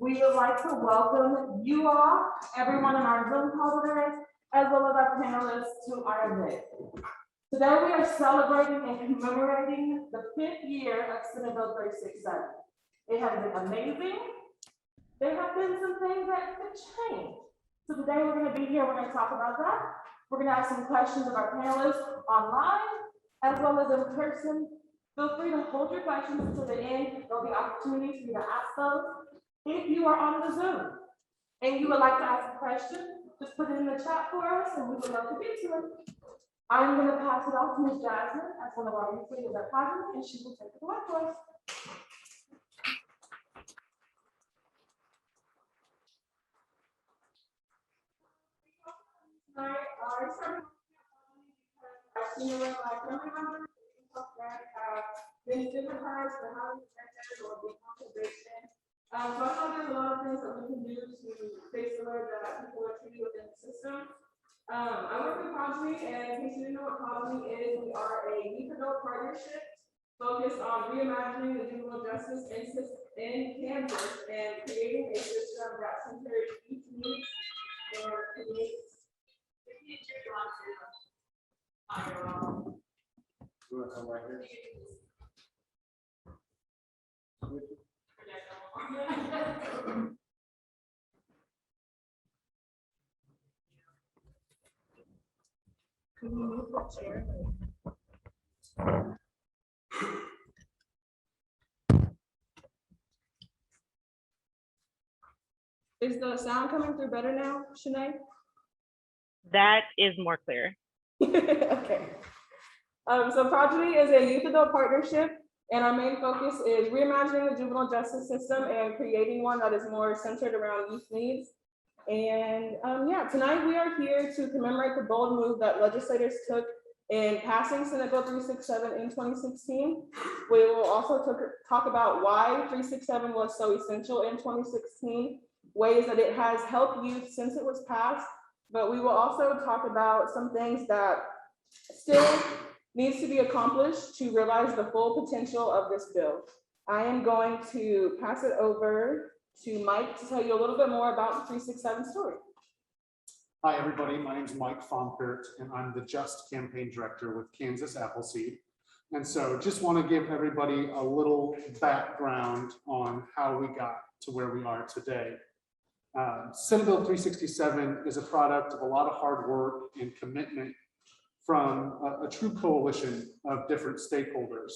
We would like to welcome you all, everyone in our Zoom call today, as well as our panelists to our event. Today we are celebrating and commemorating the 5th year of Senate Bill 367. It has been amazing. There have been some things that could change. So today we're going to be here, we're going to talk about that. We're going to have some questions of our panelists online, as well as in person. Feel free to hold your questions until the end. There'll be opportunities for you to ask those. If you are on the Zoom and you would like to ask a question, just put it in the chat for us and we would love to get to it. I'm going to pass it off to Ms. Jasmine as one of our youth leaders at Kansans, and she will take it away for us. Senior Black family members that have been stigmatized for having protected or being conservation. So I thought there's a lot of things that we can do to face the way that people are treated within the system. I work with Progeny, and in case you didn't know what Progeny is, we are a youth adult partnership focused on reimagining the juvenile justice in Kansas and creating a system that centers youth needs and communities. Can you move the chair? Is the sound coming through better now, Shanae? That is more clear. Okay. So Progeny is a youth adult partnership, and our main focus is reimagining the juvenile justice system and creating one that is more centered around youth needs. And yeah, tonight we are here to commemorate the bold move that legislators took in passing Senate Bill 367 in 2016. We will also talk about why 367 was so essential in 2016, ways that it has helped youth since it was passed. But we will also talk about some things that still needs to be accomplished to realize the full potential of this bill. I am going to pass it over to Mike to tell you a little bit more about the 367 story. Hi, everybody. My name is Mike Fonkert, and I'm the Just Campaign Director with Kansas Appleseed. And so just want to give everybody a little background on how we got to where we are today. Senate Bill 367 is a product of a lot of hard work and commitment from a true coalition of different stakeholders.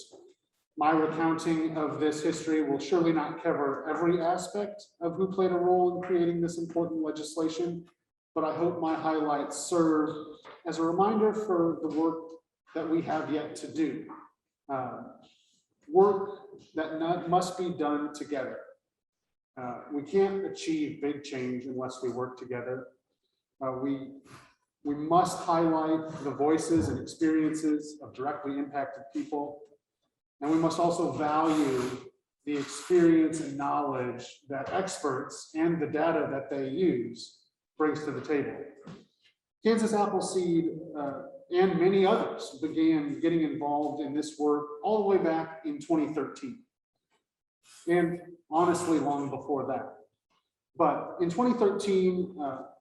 My recounting of this history will surely not cover every aspect of who played a role in creating this important legislation, but I hope my highlights serve as a reminder for the work that we have yet to do. Work that must be done together. We can't achieve big change unless we work together. We must highlight the voices and experiences of directly impacted people. And we must also value the experience and knowledge that experts and the data that they use brings to the table. Kansas Appleseed and many others began getting involved in this work all the way back in 2013. And honestly, long before that. But in 2013,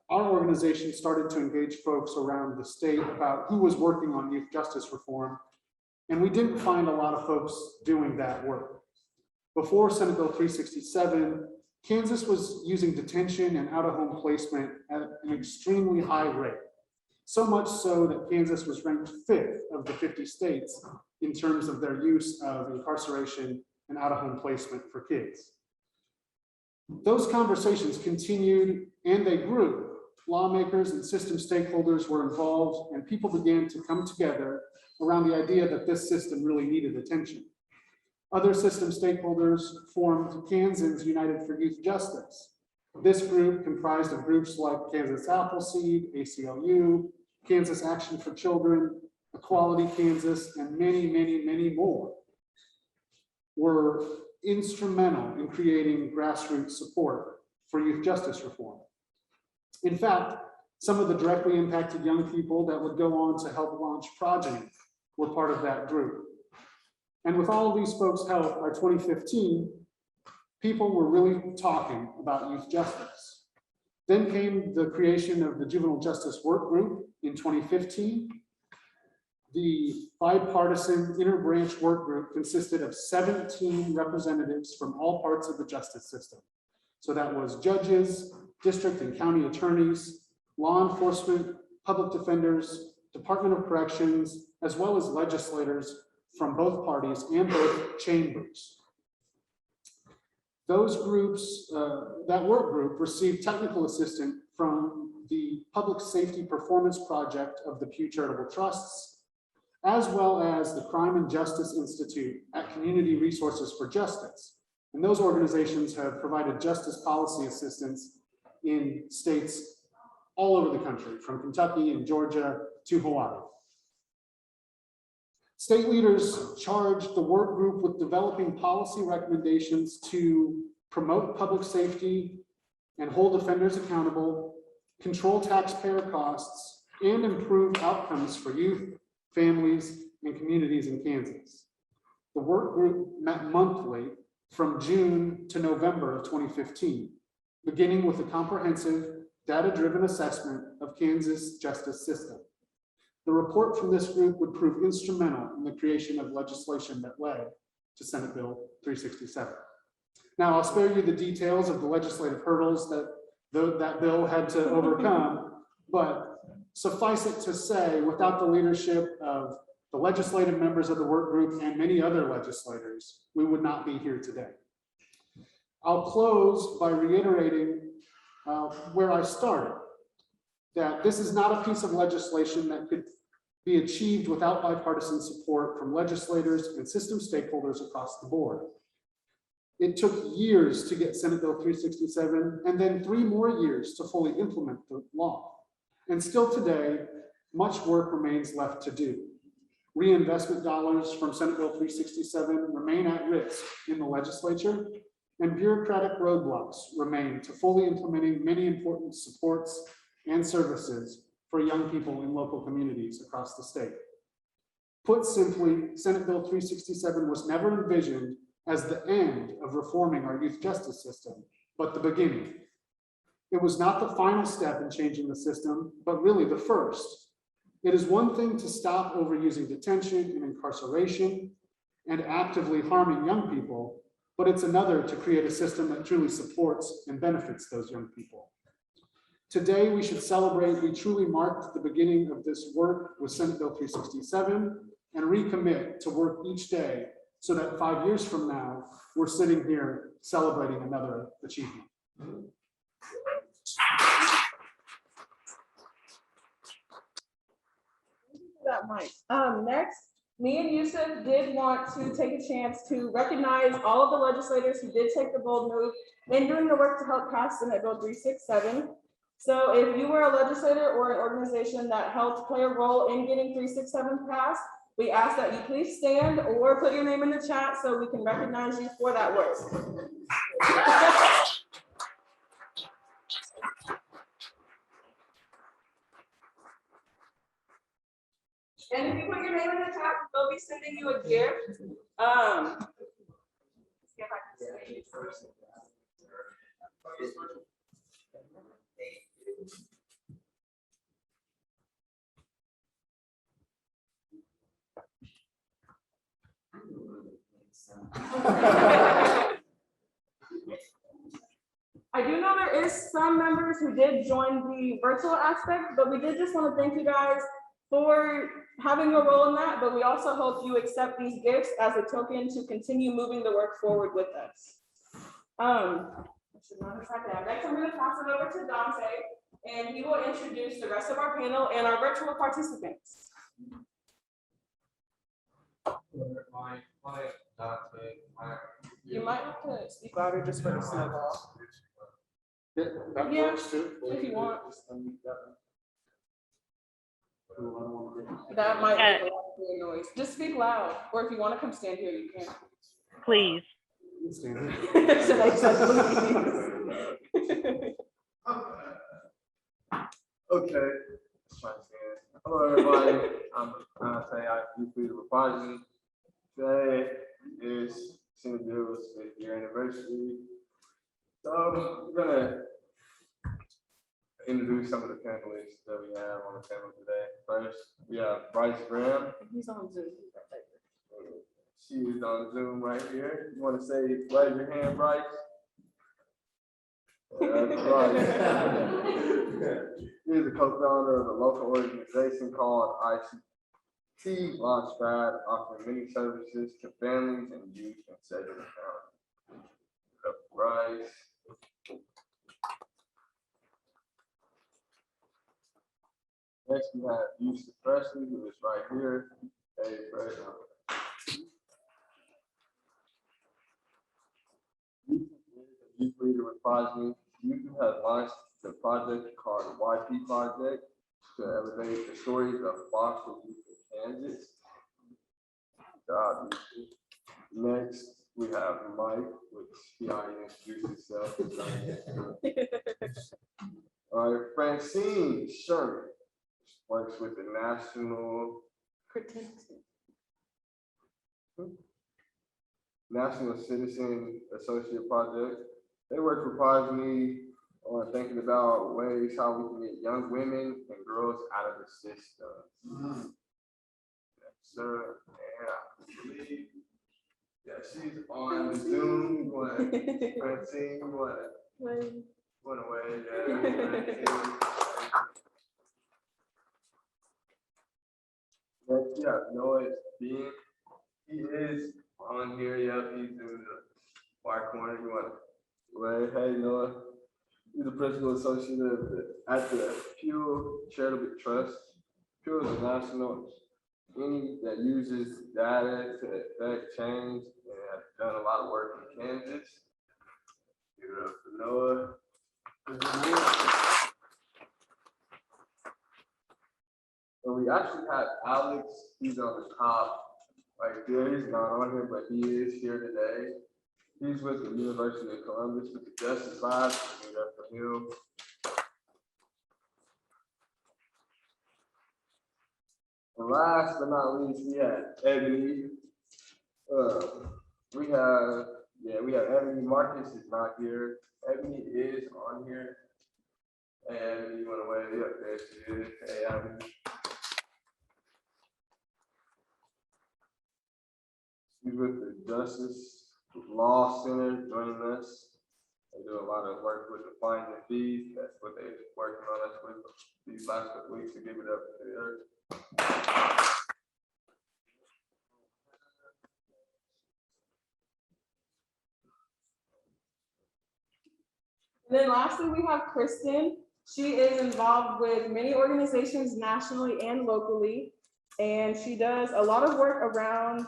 our organization started to engage folks around the state about who was working on youth justice reform. And we didn't find a lot of folks doing that work. Before Senate Bill 367, Kansas was using detention and out-of-home placement at an extremely high rate. So much so that Kansas was ranked 5th of the 50 states in terms of their use of incarceration and out-of-home placement for kids. Those conversations continued and they grew. Lawmakers and system stakeholders were involved and people began to come together around the idea that this system really needed attention. Other system stakeholders formed Kansans United for Youth Justice. This group comprised of groups like Kansas Appleseed, ACLU, Kansas Action for Children, Equality Kansas, and many, many, many more were instrumental in creating grassroots support for youth justice reform. In fact, some of the directly impacted young people that would go on to help launch Progeny were part of that group. And with all of these folks' help, by 2015, people were really talking about youth justice. Then came the creation of the Juvenile Justice Work Group in 2015. The bipartisan interbranch work group consisted of 17 representatives from all parts of the justice system. So that was judges, district and county attorneys, law enforcement, public defenders, Department of Corrections, as well as legislators from both parties and both chambers. Those groups, that work group received technical assistance from the Public Safety Performance Project of the Pew Charitable Trusts, as well as the Crime and Justice Institute at Community Resources for Justice. And those organizations have provided justice policy assistance in states all over the country, from Kentucky and Georgia to Hawaii. State leaders charged the work group with developing policy recommendations to promote public safety and hold offenders accountable, control taxpayer costs, and improve outcomes for youth, families, and communities in Kansas. The work group met monthly from June to November of 2015, beginning with a comprehensive, data-driven assessment of Kansas justice system. The report from this group would prove instrumental in the creation of legislation that led to Senate Bill 367. Now, I'll spare you the details of the legislative hurdles that that bill had to overcome, but suffice it to say, without the leadership of the legislative members of the work group and many other legislators, we would not be here today. I'll close by reiterating where I started, that this is not a piece of legislation that could be achieved without bipartisan support from legislators and system stakeholders across the board. It took years to get Senate Bill 367 and then 3 more years to fully implement the law. And still today, much work remains left to do. Reinvestment dollars from Senate Bill 367 remain at risk in the legislature, and bureaucratic roadblocks remain to fully implementing many important supports and services for young people in local communities across the state. Put simply, Senate Bill 367 was never envisioned as the end of reforming our youth justice system, but the beginning. It was not the final step in changing the system, but really the first. It is one thing to stop overusing detention and incarceration and actively harming young people, but it's another to create a system that truly supports and benefits those young people. Today, we should celebrate we truly marked the beginning of this work with Senate Bill 367 and recommit to work each day so that 5 years from now, we're sitting here celebrating another achievement. That mic. Next, me and Yusuf did want to take a chance to recognize all of the legislators who did take the bold move in doing the work to help pass Senate Bill 367. So if you were a legislator or an organization that helped play a role in getting 367 passed, we ask that you please stand or put your name in the chat so we can recognize you for that work. And if you put your name in the chat, we'll be sending you a gift. Let's see if I can see it first. I do know there is some members who did join the virtual aspect, but we did just want to thank you guys for having a role in that, but we also hope you accept these gifts as a token to continue moving the work forward with us. Next, I'm going to pass it over to Dante, and he will introduce the rest of our panel and our virtual participants. You might have to speak louder just for the snowball. Yeah, that Yeah, works too. if you want. That That might make a lot of noise. Just speak loud, or if you want to come stand here, you can. Please. Should I say please? Okay. Hello, everybody. I'm Dante. I'm Supervision Prodigy. Today is Senate Bill's 5th year anniversary. So we're gonna introduce some of the panelists that we have on the panel today. First, we have Bryce Graham. He's on Zoom. He's right there. She is on Zoom right here. You want to say, raise your hand, Bryce? That's Bryce. He is the co-founder of a local organization called ICT Launchpad, offering many services to families and youth in Sedgwick County. Bryce. Next, we have Yusuf Presley, who is right here. Hey, Fred. Yusuf is a youth leader with Progeny. Yusuf has launched the project called YP Project to elevate the stories of foster youth in Kansas. Job, Yusuf. Next, we have Mike, which he already introduced himself. All right, Francine Sherman works with the National Citizen Associate Project. They work with Progeny on thinking about ways how we can get young women and girls out of the system. Yes, sir. Yeah, she's on Zoom. Francine, went away. Yeah. Next, yeah, Noah Dean. He is on here. Yep, he's in the far corner. You want to wave? Hey, Noah. He's the principal associate at the Pew Charitable Trust. Pew is a national entity that uses data to affect change and has done a lot of work in Kansas. Give it up for Noah. And we actually have Alex, he's on the top right there. He's not on here, but he is here today. He's with the University of Columbus with the Justice Lab. Give it up for him. And last but not least, we have Ebony. We have Ebony. Marcus is not here. Ebony is on here. Hey, Ebony, you want to wave? Yep, there she is. Hey, Ebony. She's with the Justice Law Center joining us. They do a lot of work with the fines and fees. That's what they're working on us with these last couple weeks to give it up to the earth. And then lastly, we have Kristen. She is involved with many organizations nationally and locally, and she does a lot of work around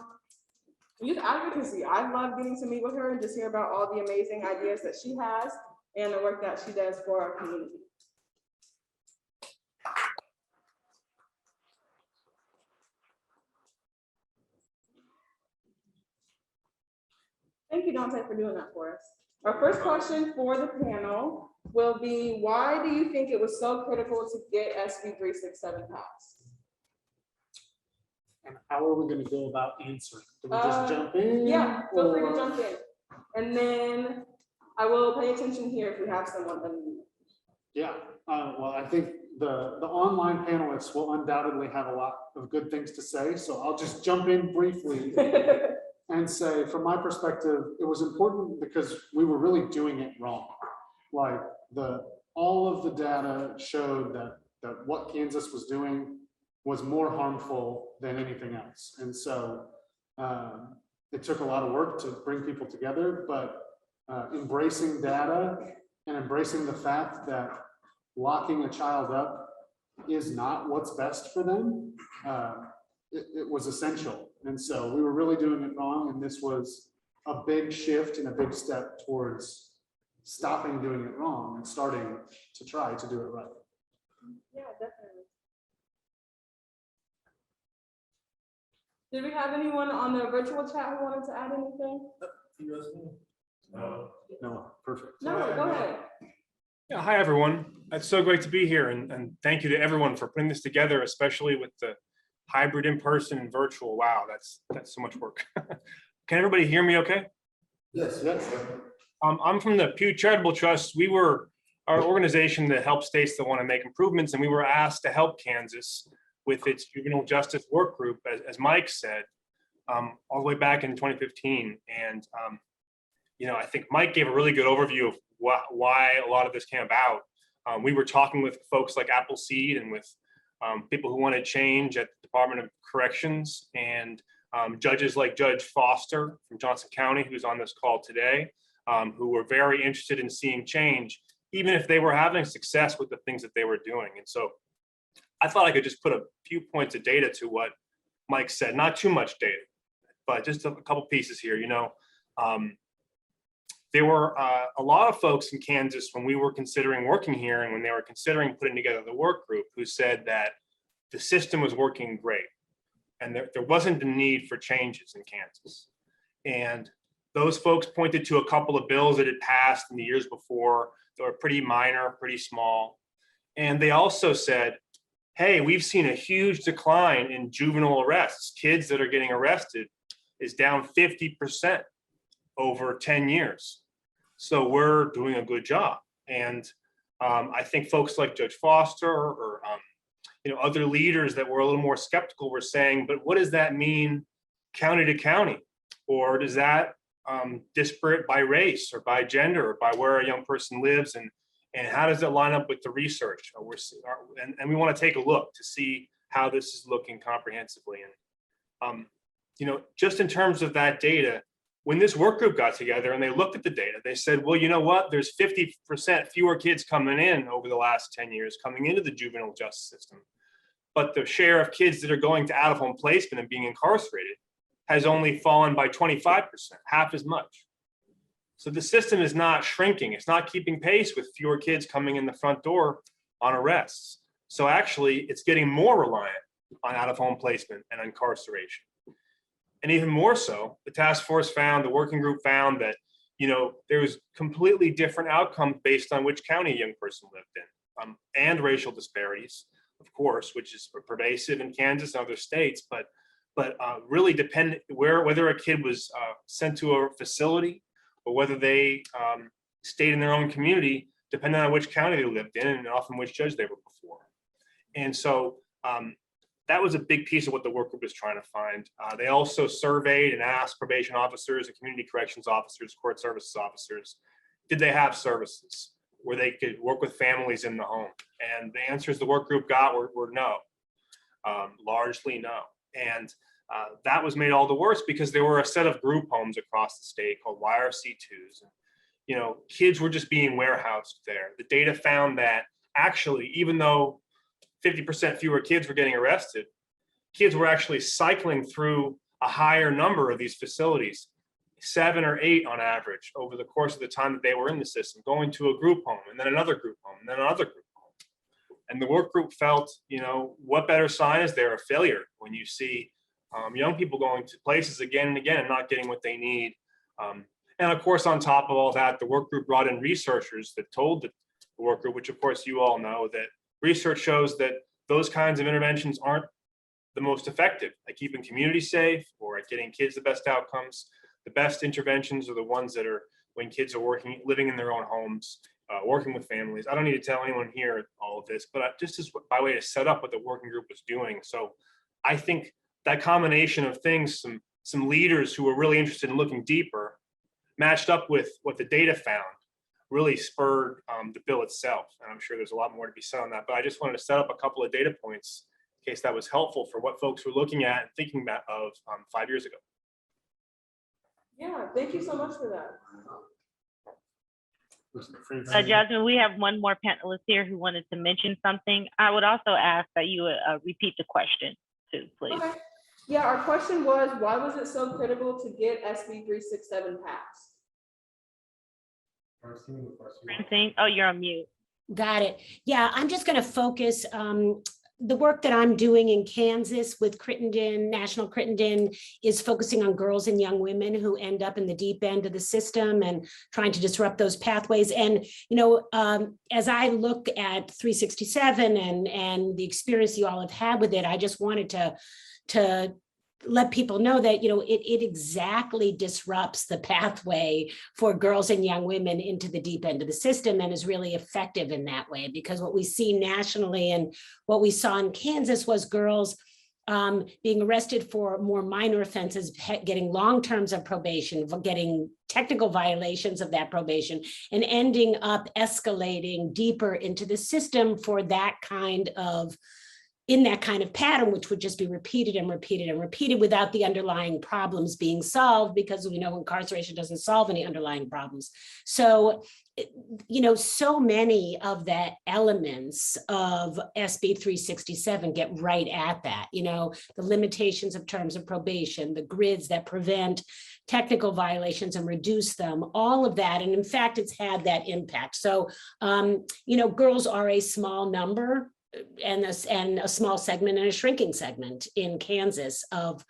youth advocacy. I love getting to meet with her and just hear about all the amazing ideas that she has and the work that she does for our community. Thank you, Dante, for doing that for us. Our first question for the panel will be, why do you think it was so critical to get SB 367 passed? And how are we going to go about answering? Do we just jump in? Yeah, feel free to jump in. And then I will pay attention here if we have someone. Yeah, well, I think the online panelists will undoubtedly have a lot of good things to say, so I'll just jump in briefly and say, from my perspective, it was important because we were really doing it wrong. Like all of the data showed that what Kansas was doing was more harmful than anything else. And so it took a lot of work to bring people together, but embracing data and embracing the fact that locking a child up is not what's best for them, it was essential. And so we were really doing it wrong, and this was a big shift and a big step towards stopping doing it wrong and starting to try to do it right. Yeah, definitely. Did we have anyone on the virtual chat who wanted to add anything? No, perfect. No, go ahead. Yeah, hi, everyone. It's so great to be here, and thank you to everyone for putting this together, especially with the hybrid in-person and virtual. Wow, that's so much work. Can everybody hear me okay? Yes. I'm from the Pew Charitable Trust. We were our organization that helps states that want to make improvements, and we were asked to help Kansas with its juvenile justice work group, as Mike said, all the way back in 2015. And I think Mike gave a really good overview of why a lot of this came about. We were talking with folks like Appleseed and with people who wanted change at the Department of Corrections, and judges like Judge Foster from Johnson County, who's on this call today, who were very interested in seeing change, even if they were having success with the things that they were doing. And so I thought I could just put a few points of data to what Mike said, not too much data, but just a couple pieces here. There were a lot of folks in Kansas when we were considering working here and when they were considering putting together the work group who said that the system was working great and there wasn't a need for changes in Kansas. And those folks pointed to a couple of bills that had passed in the years before that were pretty minor, pretty small. And they also said, hey, we've seen a huge decline in juvenile arrests. Kids that are getting arrested is down 50% over 10 years. So we're doing a good job. And I think folks like Judge Foster or other leaders that were a little more skeptical were saying, but what does that mean county to county? Or does that disparate by race or by gender or by where a young person lives? And how does it line up with the research? And we want to take a look to see how this is looking comprehensively. And just in terms of that data, when this work group got together and they looked at the data, they said, well, you know what? There's 50% fewer kids coming in over the last 10 years, coming into the juvenile justice system. But the share of kids that are going to out-of-home placement and being incarcerated has only fallen by 25%, half as much. So the system is not shrinking. It's not keeping pace with fewer kids coming in the front door on arrests. So actually, it's getting more reliant on out-of-home placement and incarceration. And even more so, the task force found, the working group found that, there was completely different outcomes based on which county a young person lived in, and racial disparities, of course, which is pervasive in Kansas and other states, but really dependent whether a kid was sent to a facility or whether they stayed in their own community, depending on which county they lived in and often which judge they were before. And so that was a big piece of what the work group was trying to find. They also surveyed and asked probation officers and community corrections officers, court services officers, did they have services where they could work with families in the home? And the answers the work group got were no, largely no. And that was made all the worse because there were a set of group homes across the state called YRC2s. And, kids were just being warehoused there. The data found that actually, even though 50% fewer kids were getting arrested, kids were actually cycling through a higher number of these facilities, 7 or 8 on average over the course of the time that they were in the system, going to a group home and then another group home and then another group home. And the work group felt, what better sign is there of failure when you see young people going to places again and again and not getting what they need. And of course, on top of all that, the work group brought in researchers that told the work group, which of course you all know, that research shows that those kinds of interventions aren't the most effective at keeping communities safe or at getting kids the best outcomes. The best interventions are the ones that are when kids are living in their own homes, working with families. I don't need to tell anyone here all of this, but just as by way to set up what the working group was doing. So I think that combination of things, some leaders who were really interested in looking deeper, matched up with what the data found, really spurred the bill itself. And I'm sure there's a lot more to be said on that, but I just wanted to set up a couple of data points in case that was helpful for what folks were looking at and thinking about of 5 years ago. Yeah, thank you so much for that. Jasmine, we have one more panelist here who wanted to mention something. I would also ask that you repeat the question too, please. Okay. Yeah, our question was, why was it so critical to get SB 367 passed? Francine, oh, you're on mute. Got it. Yeah, I'm just going to focus the work that I'm doing in Kansas with Crittenden, National Crittenden, is focusing on girls and young women who end up in the deep end of the system and trying to disrupt those pathways. And, as I look at 367 and the experience you all have had with it, I just wanted to let people know that, it exactly disrupts the pathway for girls and young women into the deep end of the system, and is really effective in that way. Because what we see nationally and what we saw in Kansas was girls being arrested for more minor offenses, getting long terms of probation, getting technical violations of that probation, and ending up escalating deeper into the system for that kind of pattern, which would just be repeated and repeated and repeated without the underlying problems being solved, because we know incarceration doesn't solve any underlying problems. So, so many of the elements of SB 367 get right at that, the limitations of terms of probation, the grids that prevent technical violations and reduce them, all of that. And in fact, it's had that impact. So, girls are a small number and a small segment and a shrinking segment in Kansas of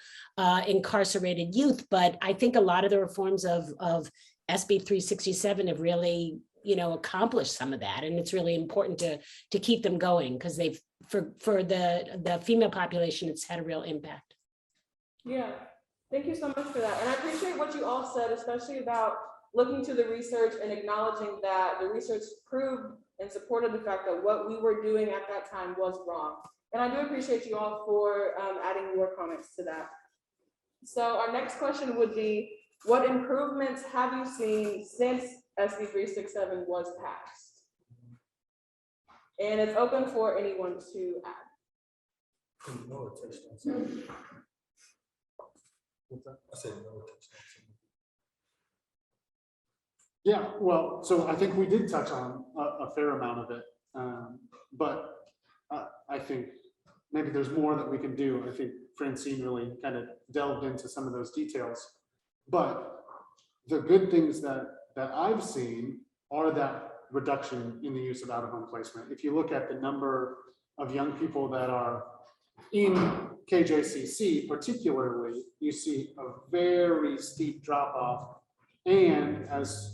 incarcerated youth. But I think a lot of the reforms of SB 367 have really, accomplished some of that. And it's really important to keep them going, because for the female population, it's had a real impact. Yeah, thank you so much for that. And I appreciate what you all said, especially about looking to the research and acknowledging that the research proved and supported the fact that what we were doing at that time was wrong. And I do appreciate you all for adding your comments to that. So our next question would be, what improvements have you seen since SB 367 was passed? And it's open for anyone to add. Yeah, well, so I think we did touch on a fair amount of it, but I think maybe there's more that we can do. I think Francine really kind of delved into some of those details, but the good things that I've seen are that reduction in the use of out-of-home placement. If you look at the number of young people that are in KJCC particularly, you see a very steep drop-off, and as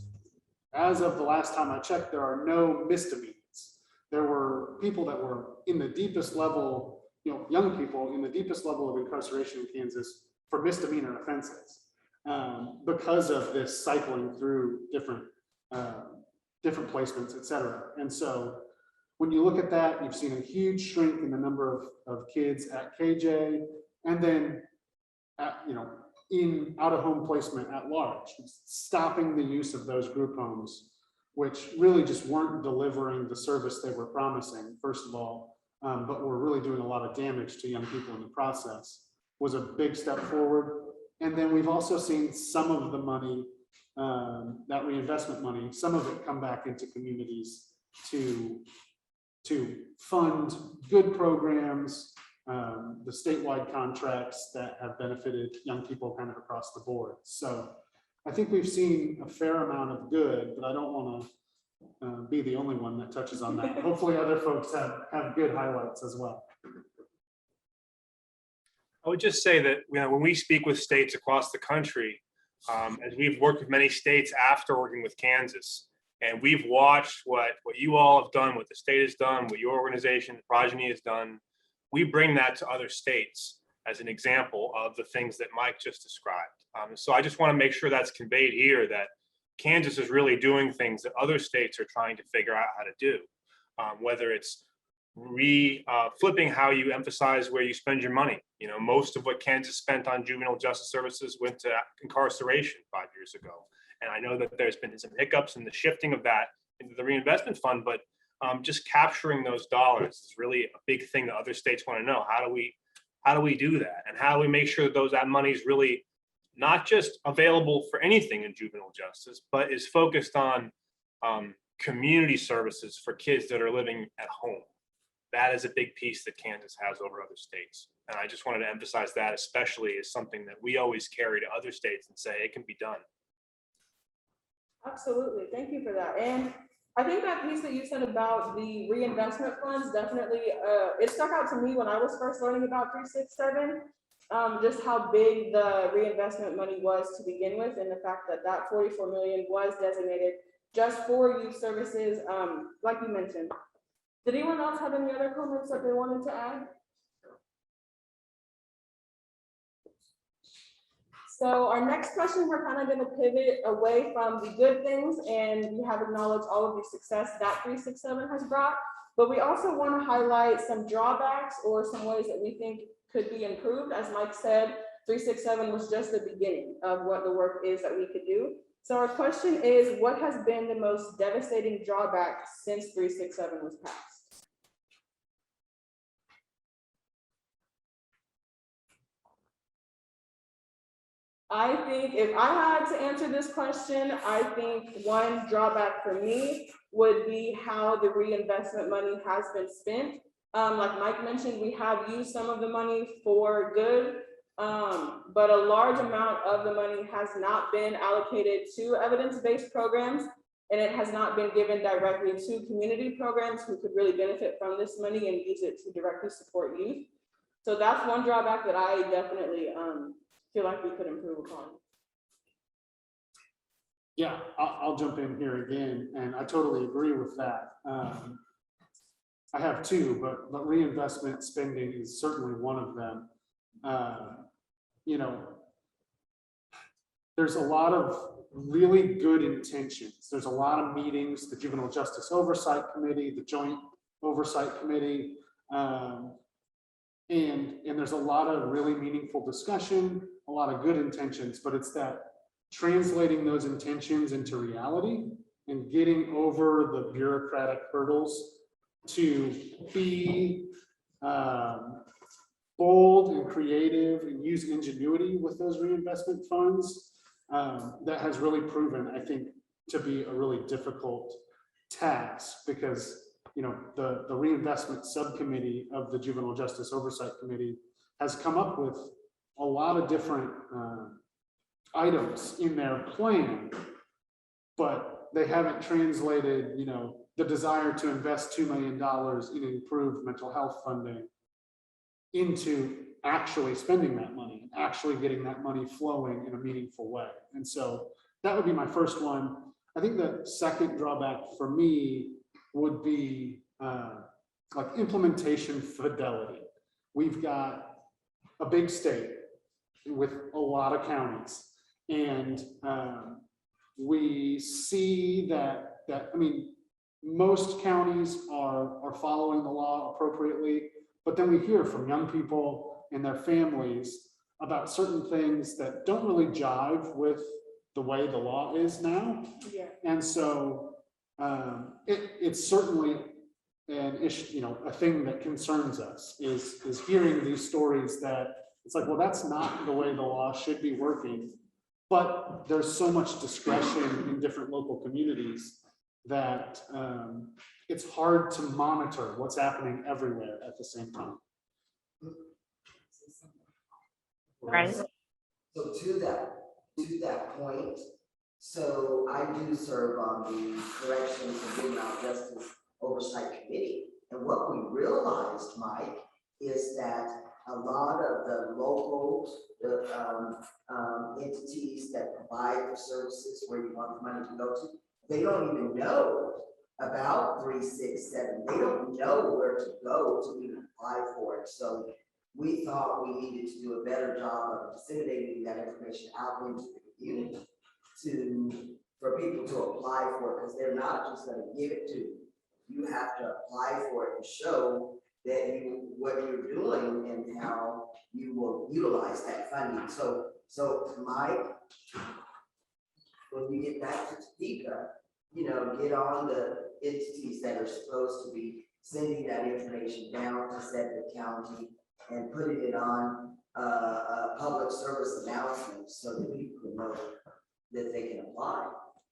of the last time I checked, there are no misdemeanors. There were people that were in the deepest level, young people in the deepest level of incarceration in Kansas for misdemeanor offenses, because of this cycling through different placements, et cetera. And so when you look at that, you've seen a huge shrink in the number of kids at KJ, and then in out-of-home placement at large, stopping the use of those group homes, which really just weren't delivering the service they were promising, first of all, but were really doing a lot of damage to young people in the process, was a big step forward. And then we've also seen some of the money, that reinvestment money, some of it come back into communities to fund good programs, the statewide contracts that have benefited young people kind of across the board. So I think we've seen a fair amount of good, but I don't want to be the only one that touches on that. Hopefully other folks have good highlights as well. I would just say that when we speak with states across the country, as we've worked with many states after working with Kansas, and we've watched what you all have done, what the state has done, what your organization, Progeny, has done, we bring that to other states as an example of the things that Mike just described. So I just want to make sure that's conveyed here, that Kansas is really doing things that other states are trying to figure out how to do, whether it's flipping how you emphasize where you spend your money. Most of what Kansas spent on juvenile justice services went to incarceration 5 years ago. And I know that there's been some hiccups in the shifting of that into the reinvestment fund, but just capturing those dollars is really a big thing that other states want to know. How do we do that? And how do we make sure that that money is really not just available for anything in juvenile justice, but is focused on community services for kids that are living at home? That is a big piece that Kansas has over other states. And I just wanted to emphasize that, especially as something that we always carry to other states and say it can be done. Absolutely, thank you for that. And I think that piece that you said about the reinvestment funds, definitely, it stuck out to me when I was first learning about 367, just how big the reinvestment money was to begin with, and the fact that that 44 million was designated just for youth services, like you mentioned. Did anyone else have any other comments that they wanted to add? So our next question, we're kind of going to pivot away from the good things, and we have acknowledged all of the success that 367 has brought, but we also want to highlight some drawbacks or some ways that we think could be improved. As Mike said, 367 was just the beginning of what the work is that we could do. So our question is, what has been the most devastating drawback since 367 was passed? I think if I had to answer this question, I think one drawback for me would be how the reinvestment money has been spent. Like Mike mentioned, we have used some of the money for good, but a large amount of the money has not been allocated to evidence-based programs, and it has not been given directly to community programs who could really benefit from this money and use it to directly support youth. So that's one drawback that I definitely feel like we could improve upon. Yeah, I'll jump in here again, and I totally agree with that. I have two, but reinvestment spending is certainly one of them. You know, there's a lot of really good intentions. There's a lot of meetings, the Juvenile Justice Oversight Committee, the Joint Oversight Committee, and there's a lot of really meaningful discussion, a lot of good intentions, but it's that translating those intentions into reality and getting over the bureaucratic hurdles to be bold and creative and use ingenuity with those reinvestment funds. That has really proven, I think, to be a really difficult task, because you know, the reinvestment subcommittee of the Juvenile Justice Oversight Committee has come up with a lot of different items in their plan, but they haven't translated, you know, the desire to invest $2 million in improved mental health funding into actually spending that money, actually getting that money flowing in a meaningful way. And so that would be my first one. I think the second drawback for me would be like implementation fidelity. We've got a big state with a lot of counties, and we see that I mean, most counties are following the law appropriately, but then we hear from young people and their families about certain things that don't really jive with the way the law is now. Yeah. And so it's certainly an issue, you know, a thing that concerns us is hearing these stories that it's like, well, that's not the way the law should be working, but there's so much discretion in different local communities that it's hard to monitor what's happening everywhere at the same time. Right. So to that point, so I do serve on the Corrections and Juvenile Justice Oversight Committee. And what we realized, Mike, is that a lot of the local entities that provide the services where you want the money to go to, they don't even know about 367. They don't know where to go to even apply for it. So we thought we needed to do a better job of disseminating that information out into the community for people to apply for it, because they're not just going to give it to you. You have to apply for it and show that what you're doing and how you will utilize that funding. So Mike, when we get back to Topeka, you know, get on the entities that are supposed to be sending that information down to Sedgwick County and putting it on public service announcements so that people can know that they can apply.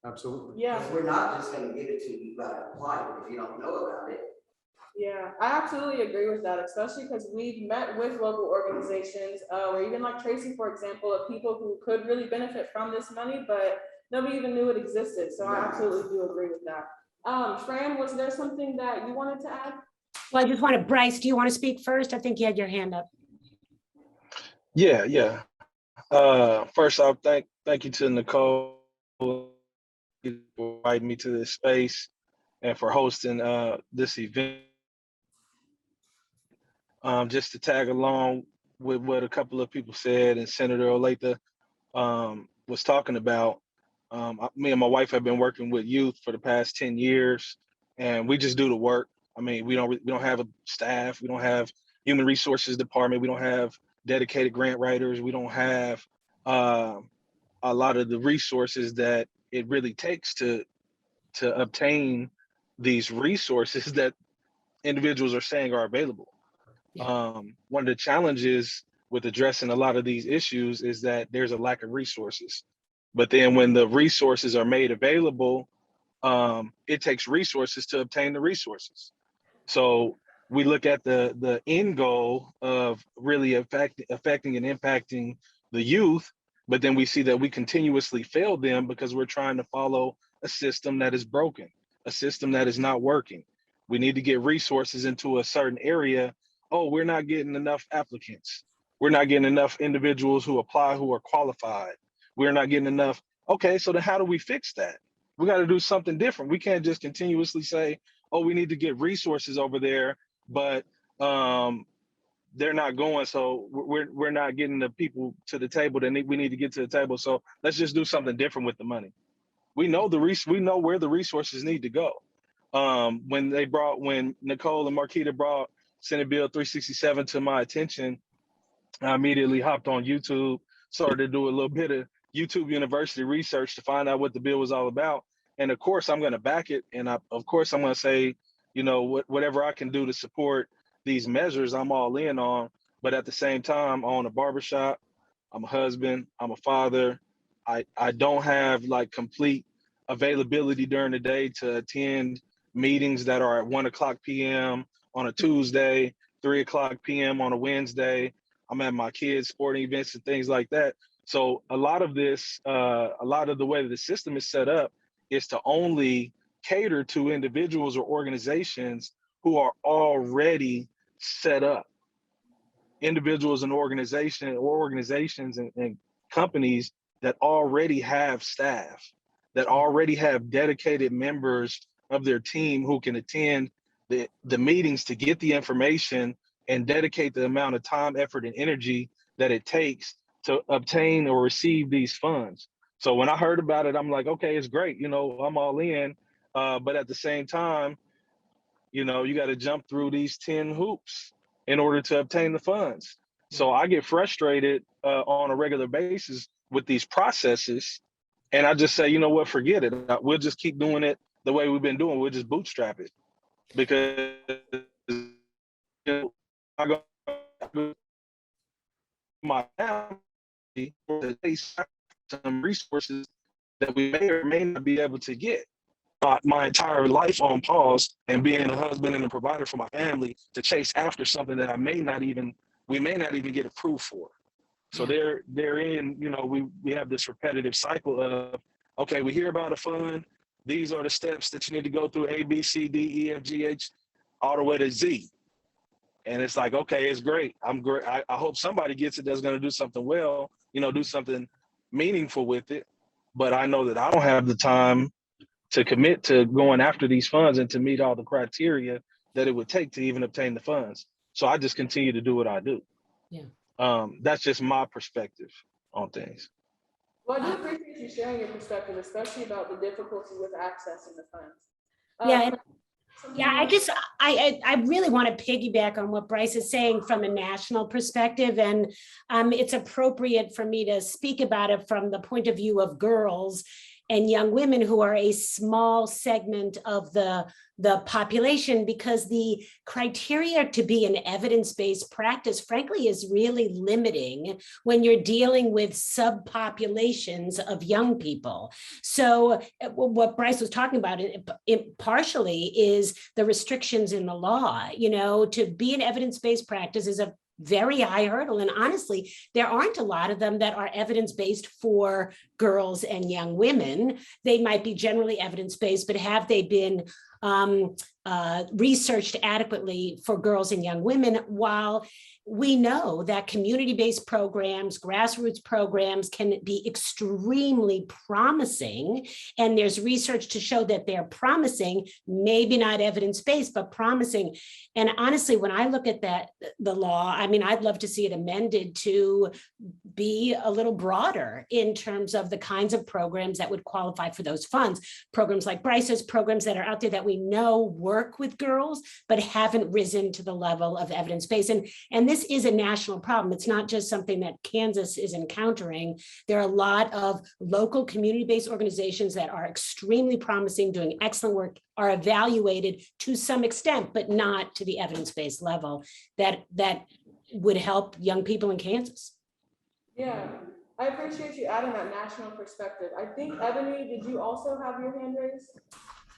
Absolutely. Yeah. Because we're not just going to give it to you, you've got to apply, but if you don't know about it. Yeah, I absolutely agree with that, especially because we've met with local organizations, or even like Tracy, for example, of people who could really benefit from this money, but nobody even knew it existed. So I absolutely do agree with that. Fran, was there something that you wanted to add? Well, I just wanted, Bryce, do you want to speak first? I think you had your hand up. Yeah. First off, thank you to Nicole for inviting me to this space and for hosting this event. Just to tag along with what a couple of people said, and Senator Olathe, was talking about. Me and my wife have been working with youth for the past 10 years, and we just do the work. I mean, we don't have a staff, we don't have human resources department, we don't have dedicated grant writers, we don't have a lot of the resources that it really takes to obtain these resources that individuals are saying are available. One of the challenges with addressing a lot of these issues is that there's a lack of resources. But then when the resources are made available, it takes resources to obtain the resources. So we look at the end goal of really affecting and impacting the youth, but then we see that we continuously fail them because we're trying to follow a system that is broken, a system that is not working. We need to get resources into a certain area. Oh, we're not getting enough applicants. We're not getting enough individuals who apply who are qualified. We're not getting enough. Okay, so then how do we fix that? We got to do something different. We can't just continuously say, oh, we need to get resources over there, but they're not going, so we're not getting the people to the table that we need to get to the table. So let's just do something different with the money. We know where the resources need to go. When Nicole and Marquita brought Senate Bill 367 to my attention, I immediately hopped on YouTube, started to do a little bit of YouTube University research to find out what the bill was all about. And of course, I'm going to back it. And of course, I'm going to say, whatever I can do to support these measures, I'm all in on. But at the same time, I own a barbershop. I'm a husband. I'm a father. I don't have like complete availability during the day to attend meetings that are at 1:00 p.m. on a Tuesday, 3:00 p.m. on a Wednesday. I'm at my kids' sporting events and things like that. So a lot of this, a lot of the way that the system is set up is to only cater to individuals or organizations who are already set up. Individuals and organizations and companies that already have staff, that already have dedicated members of their team who can attend the meetings to get the information and dedicate the amount of time, effort, and energy that it takes to obtain or receive these funds. So when I heard about it, I'm like, okay, it's great. I'm all in. But at the same time, you got to jump through these 10 hoops in order to obtain the funds. So I get frustrated on a regular basis with these processes. And I just say, you know what, forget it. We'll just keep doing it the way we've been doing. We'll just bootstrap it. Because I go my family to chase some resources that we may or may not be able to get. My entire life on pause and being a husband and a provider for my family to chase after something that we may not even get approved for. So therein, we have this repetitive cycle of, okay, we hear about a fund. These are the steps that you need to go through: A, B, C, D, E, F, G, H, all the way to Z. And it's like, okay, it's great. I'm great. I hope somebody gets it that's going to do something well, do something meaningful with it. But I know that I don't have the time to commit to going after these funds and to meet all the criteria that it would take to even obtain the funds. So I just continue to do what I do. Yeah. That's just my perspective on things. Well, I do appreciate you sharing your perspective, especially about the difficulty with accessing the funds. I really want to piggyback on what Bryce is saying from a national perspective, and it's appropriate for me to speak about it from the point of view of girls and young women who are a small segment of the population, because the criteria to be an evidence-based practice, frankly, is really limiting when you're dealing with subpopulations of young people. So what Bryce was talking about, it partially is the restrictions in the law. To be an evidence-based practice is a very high hurdle. And honestly, there aren't a lot of them that are evidence-based for girls and young women. They might be generally evidence-based, but have they been researched adequately for girls and young women? While we know that community-based programs, grassroots programs can be extremely promising. And there's research to show that they're promising, maybe not evidence-based, but promising. And honestly, when I look at the law, I mean, I'd love to see it amended to be a little broader in terms of the kinds of programs that would qualify for those funds. Programs like Bryce's, programs that are out there that we know work with girls, but haven't risen to the level of evidence-based. And this is a national problem. It's not just something that Kansas is encountering. There are a lot of local community-based organizations that are extremely promising, doing excellent work, are evaluated to some extent, but not to the evidence-based level that would help young people in Kansas. Yeah, I appreciate you adding that national perspective. I think, Ebony, did you also have your hand raised?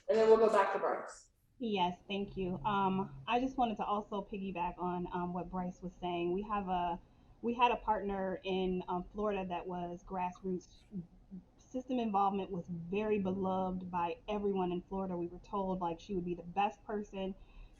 And then we'll go back to Bryce. Yes, thank you. I just wanted to also piggyback on what Bryce was saying. We had a partner in Florida that was grassroots. System involvement was very beloved by everyone in Florida. We were told like she would be the best person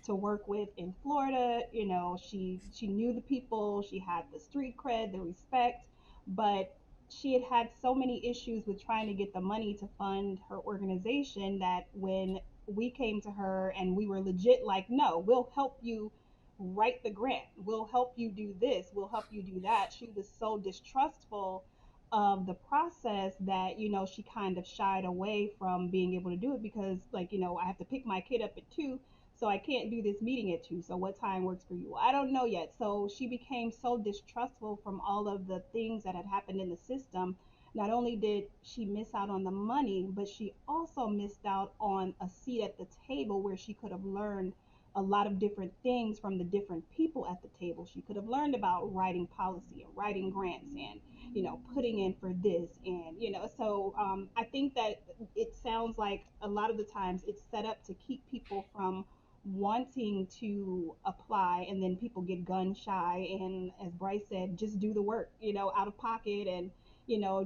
to work with in Florida. You know, she knew the people, she had the street cred, the respect, but she had so many issues with trying to get the money to fund her organization that when we came to her and we were legit like, no, we'll help you write the grant, we'll help you do this, we'll help you do that, she was so distrustful of the process that, you know, she kind of shied away from being able to do it because, like, you know, I have to pick my kid up at 2, so I can't do this meeting at 2, so what time works for you? Well, I don't know yet. So she became so distrustful from all of the things that had happened in the system. Not only did she miss out on the money, but she also missed out on a seat at the table where she could have learned a lot of different things from the different people at the table. She could have learned about writing policy and writing grants and, you know, putting in for this. And, you know, so I think that it sounds like a lot of the times it's set up to keep people from wanting to apply, and then people get gun shy and, as Bryce said, just do the work, you know, out of pocket, and you know,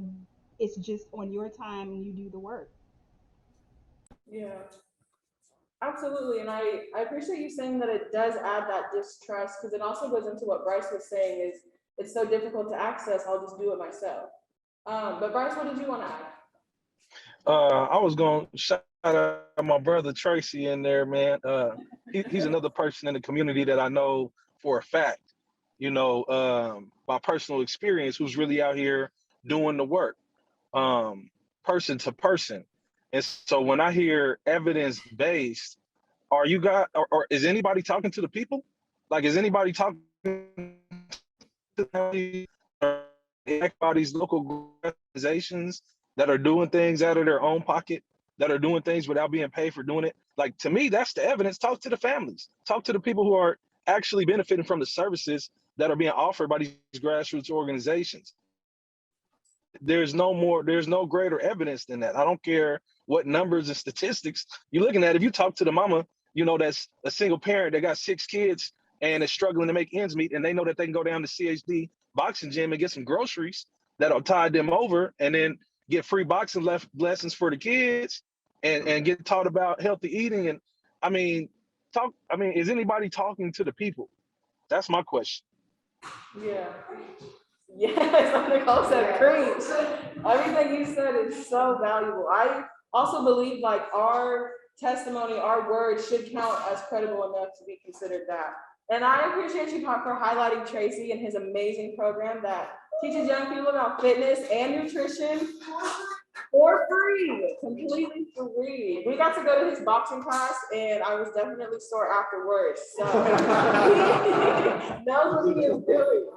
it's just on your time and you do the work. Yeah, absolutely. And I appreciate you saying that it does add that distrust, because it also goes into what Bryce was saying is it's so difficult to access, I'll just do it myself. But Bryce, what did you want to add? I was going to shout out my brother Tracy in there, man. He's another person in the community that I know for a fact, you know, by personal experience, who's really out here doing the work, person to person. And so when I hear evidence-based, are you guys, or is anybody talking to the people? Like, is anybody talking to these local organizations that are doing things out of their own pocket, that are doing things without being paid for doing it? Like, to me, that's the evidence. Talk to the families, talk to the people who are actually benefiting from the services that are being offered by these grassroots organizations. There's no greater evidence than that. I don't care what numbers and statistics you're looking at. If you talk to the mama, you know, that's a single parent that got 6 kids and is struggling to make ends meet, and they know that they can go down to CHD boxing gym and get some groceries that'll tide them over, and then get free boxing lessons for the kids, and get taught about healthy eating. And I mean, is anybody talking to the people? That's my question. Yeah. Yes, like Nicole said, preach. Everything you said is so valuable. I also believe like our testimony, our words should count as credible enough to be considered that. And I appreciate you for highlighting Tracy and his amazing program that teaches young people about fitness and nutrition for free, completely free. We got to go to his boxing class and I was definitely sore afterwards. So he knows what he is doing.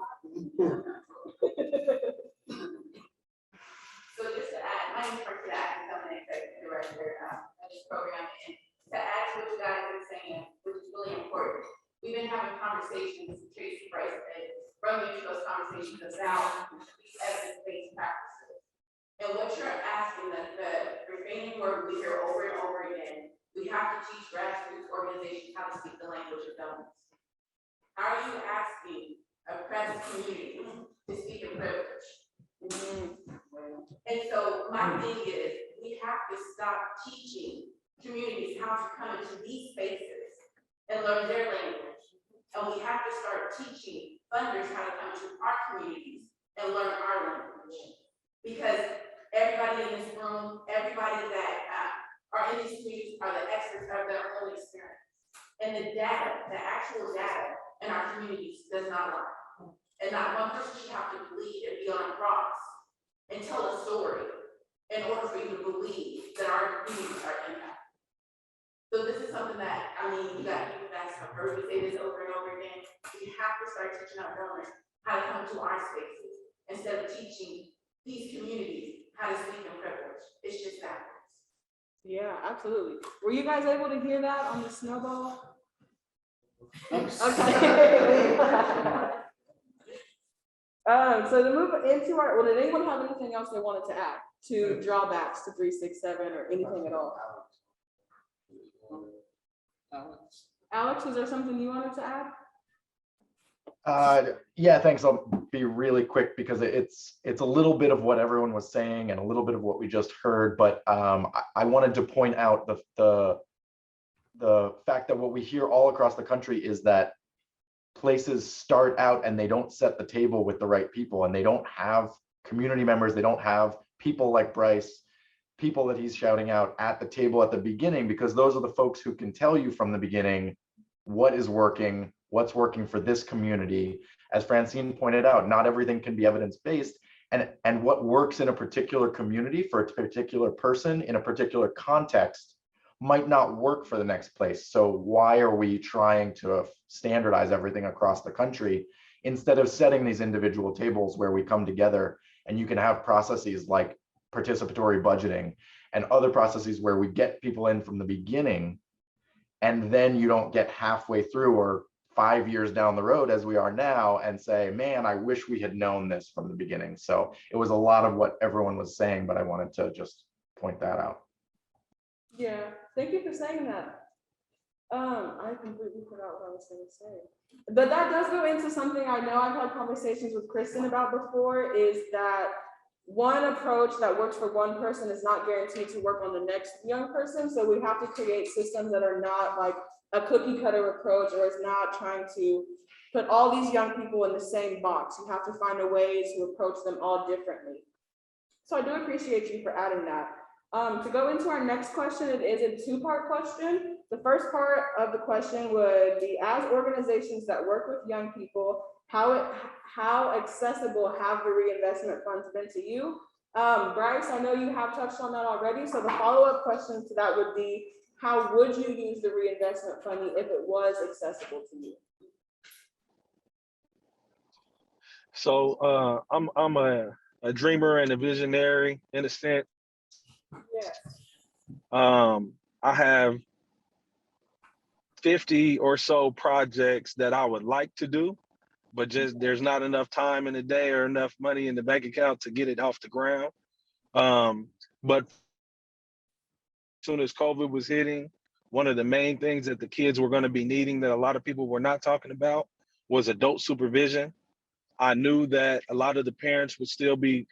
So just to add, my name is Bryce Graham, I'm an executive director of this program, and to add to what you guys are saying, which is really important, we've been having conversations, Tracy, Bryce, and running into those conversations about these evidence-based practices. And what you're asking, the remaining word we hear over and over again, we have to teach grassroots organizations how to speak the language of donors. How are you asking a oppressed community to speak in privilege? And so my thing is, we have to stop teaching communities how to come into these spaces and learn their language And we have to start teaching funders how to come to our communities and learn our language. Because everybody in this room, everybody that are in these communities are the experts of their own experience. And the data, the actual data in our communities does not lie. And not one person should have to bleed and be on a cross and tell a story in order for you to believe that our communities are impacted. So this is something that, I mean, you got people that have heard me say this over and over again. We have to start teaching our donors how to come to our spaces instead of teaching these communities how to speak in privilege. It's just backwards. Yeah, absolutely. Were you guys able to hear that on the snowball? Okay. So to move into our, well, did anyone have anything else they wanted to add to drawbacks to 367 or anything at all? Alex, is there something you wanted to add? Yeah, thanks. I'll be really quick because it's a little bit of what everyone was saying and a little bit of what we just heard, but I wanted to point out the fact that what we hear all across the country is that places start out and they don't set the table with the right people, and they don't have community members, they don't have people like Bryce, people that he's shouting out at the table at the beginning, because those are the folks who can tell you from the beginning what is working, what's working for this community. As Francine pointed out, not everything can be evidence-based, and what works in a particular community for a particular person in a particular context might not work for the next place. So why are we trying to standardize everything across the country instead of setting these individual tables where we come together and you can have processes like participatory budgeting and other processes where we get people in from the beginning, and then you don't get halfway through or 5 years down the road as we are now and say, man, I wish we had known this from the beginning. So it was a lot of what everyone was saying, but I wanted to just point that out. Yeah, thank you for saying that. I completely forgot what I was going to say. But that does go into something I know I've had conversations with Kristen about before, is that one approach that works for one person is not guaranteed to work on the next young person. So we have to create systems that are not like a cookie cutter approach, or is not trying to put all these young people in the same box. You have to find a way to approach them all differently. So I do appreciate you for adding that. To go into our next question, it is a two-part question. The first part of the question would be, as organizations that work with young people, how accessible have the reinvestment funds been to you? Bryce, I know you have touched on that already. So the follow-up question to that would be, how would you use the reinvestment funding if it was accessible to you? So I'm a dreamer and a visionary in a sense. Yes. I have 50 or so projects that I would like to do, but just there's not enough time in the day or enough money in the bank account to get it off the ground. But as soon as COVID was hitting, one of the main things that the kids were going to be needing that a lot of people were not talking about was adult supervision. I knew that a lot of the parents would still be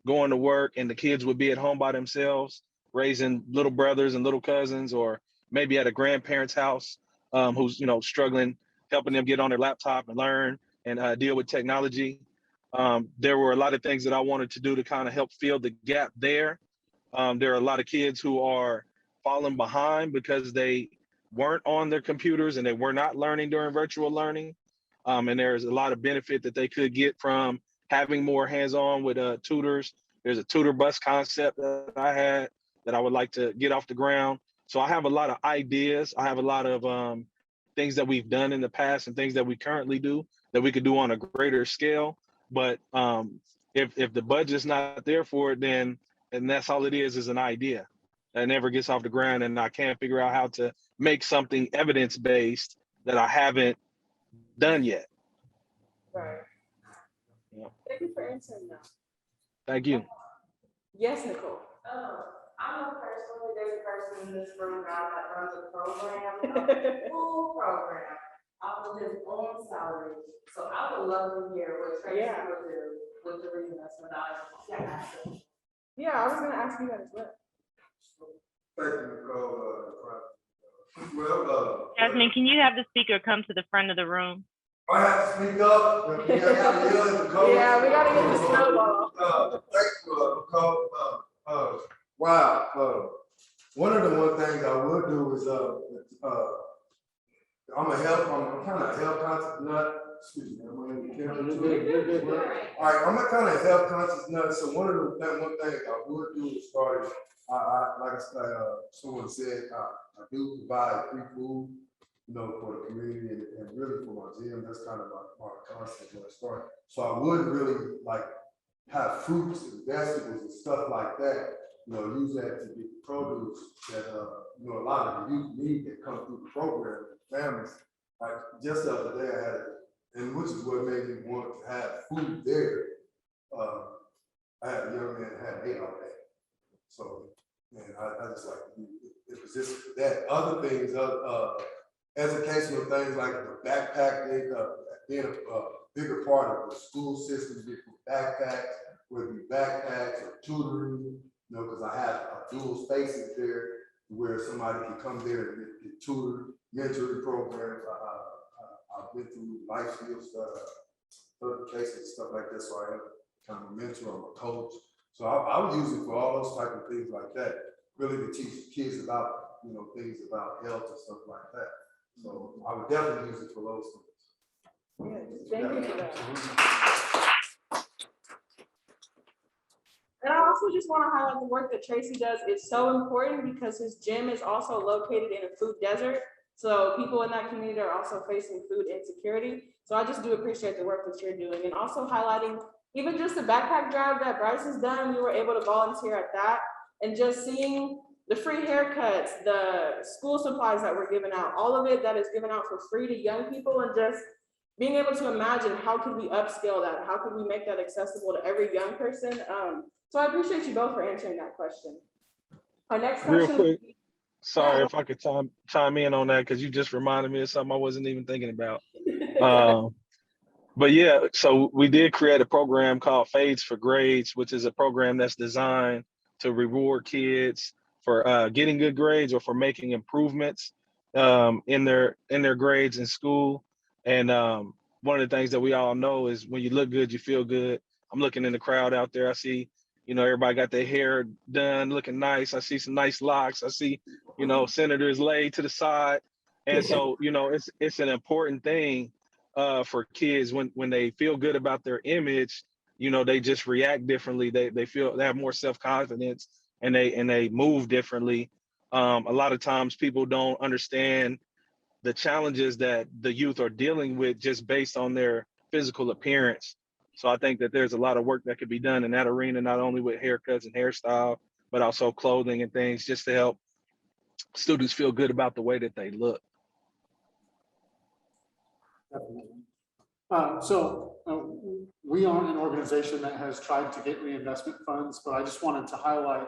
going to work and the kids would be at home by themselves, raising little brothers and little cousins, or maybe at a grandparent's house who's, struggling, helping them get on their laptop and learn and deal with technology. There were a lot of things that I wanted to do to kind of help fill the gap there. There are a lot of kids who are falling behind because they weren't on their computers and they were not learning during virtual learning. And there's a lot of benefit that they could get from having more hands-on with tutors. There's a tutor bus concept that I had that I would like to get off the ground. So I have a lot of ideas. I have a lot of things that we've done in the past and things that we currently do that we could do on a greater scale. But if the budget's not there for it, then and that's all it is an idea that never gets off the ground, and I can't figure out how to make something evidence-based that I haven't done yet. Right. Yeah. Thank you for answering that. Thank you. Yes, Nicole. I know personally there's a person in this room now that runs a program, a full program, off of his own salary. So I would love to hear what Tracy would do with the reinvestment dollars. Yeah, I was going to ask you that as well. Thank you, Nicole. Well, Jasmine, can you have the speaker come to the front of the room? I have to speak up. Yeah, we gotta get the snowball. Thanks for coach. Wow. One of the things I would do is I'm kind of a health conscious nut. Excuse me. All right, I'm a kind of health conscious nut. So one thing I would do is start. Like someone said, I do provide free food, for the community and really for my gym. That's kind of my concept when I start. So I would really like have fruits and vegetables and stuff like that. Use that to get produce that a lot of the youth need that come through the program and families. Like just the other day I had it, and which is what made me want to have food there. I had a young man that had 8 all day. So man, I just like it was just that. Other things, educational things like the backpack thing, being a bigger part of the school system, with backpacks, whether it be backpacks or tutoring, because I have dual spaces there where somebody can come there and get tutored, mentoring programs. I've been through life skills, certifications, stuff like that. So I am kind of a mentor, I'm a coach. So I would use it for all those type of things like that, really to teach kids about, things about health and stuff like that. So I would definitely use it for those things. Yeah, thank you for that. And I also just want to highlight the work that Tracy does is so important because his gym is also located in a food desert. So people in that community are also facing food insecurity. So I just do appreciate the work that you're doing and also highlighting even just the backpack drive that Bryce has done. We were able to volunteer at that and just seeing the free haircuts, the school supplies that were given out, all of it that is given out for free to young people, and just being able to imagine how could we upscale that? How could we make that accessible to every young person? So I appreciate you both for answering that question. Our next question. Real quick, sorry if I could chime in on that because you just reminded me of something I wasn't even thinking about. But yeah, so we did create a program called Fades for Grades, which is a program that's designed to reward kids for getting good grades or for making improvements in their grades in school. And one of the things that we all know is when you look good, you feel good. I'm looking in the crowd out there. I see, everybody got their hair done, looking nice. I see some nice locks. I see, senators laid to the side. And so, it's an important thing for kids when they feel good about their image, they just react differently. They have more self-confidence and they move differently. A lot of times people don't understand the challenges that the youth are dealing with just based on their physical appearance. So I think that there's a lot of work that could be done in that arena, not only with haircuts and hairstyle, but also clothing and things just to help students feel good about the way that they look. We aren't an organization that has tried to get reinvestment funds, but I just wanted to highlight,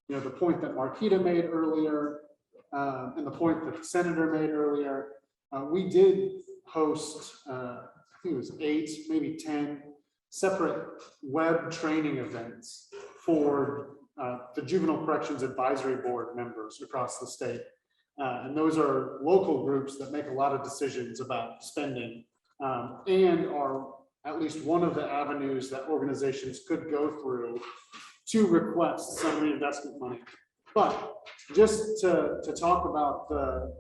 the point that Marquita made earlier and the point that the senator made earlier. We did host, I think it was 8, maybe 10 separate web training events for the Juvenile Corrections Advisory Board members across the state. And those are local groups that make a lot of decisions about spending and are at least one of the avenues that organizations could go through to request some reinvestment money. But just to talk about the,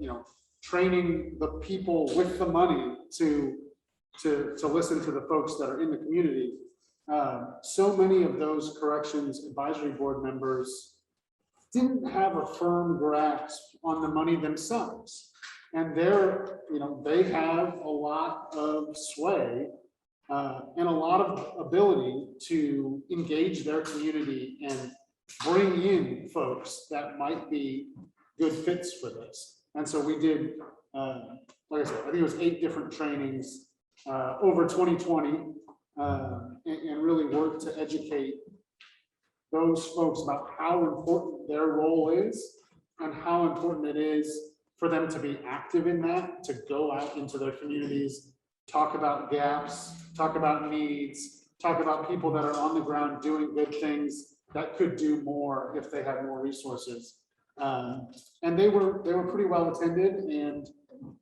training the people with the money to listen to the folks that are in the community. So many of those corrections advisory board members didn't have a firm grasp on the money themselves. And they have a lot of sway and a lot of ability to engage their community and bring in folks that might be good fits for this. And so we did, like I said, I think it was 8 different trainings over 2020 and really worked to educate those folks about how important their role is and how important it is for them to be active in that, to go out into their communities, talk about gaps, talk about needs, talk about people that are on the ground doing good things that could do more if they had more resources. And they were pretty well attended, and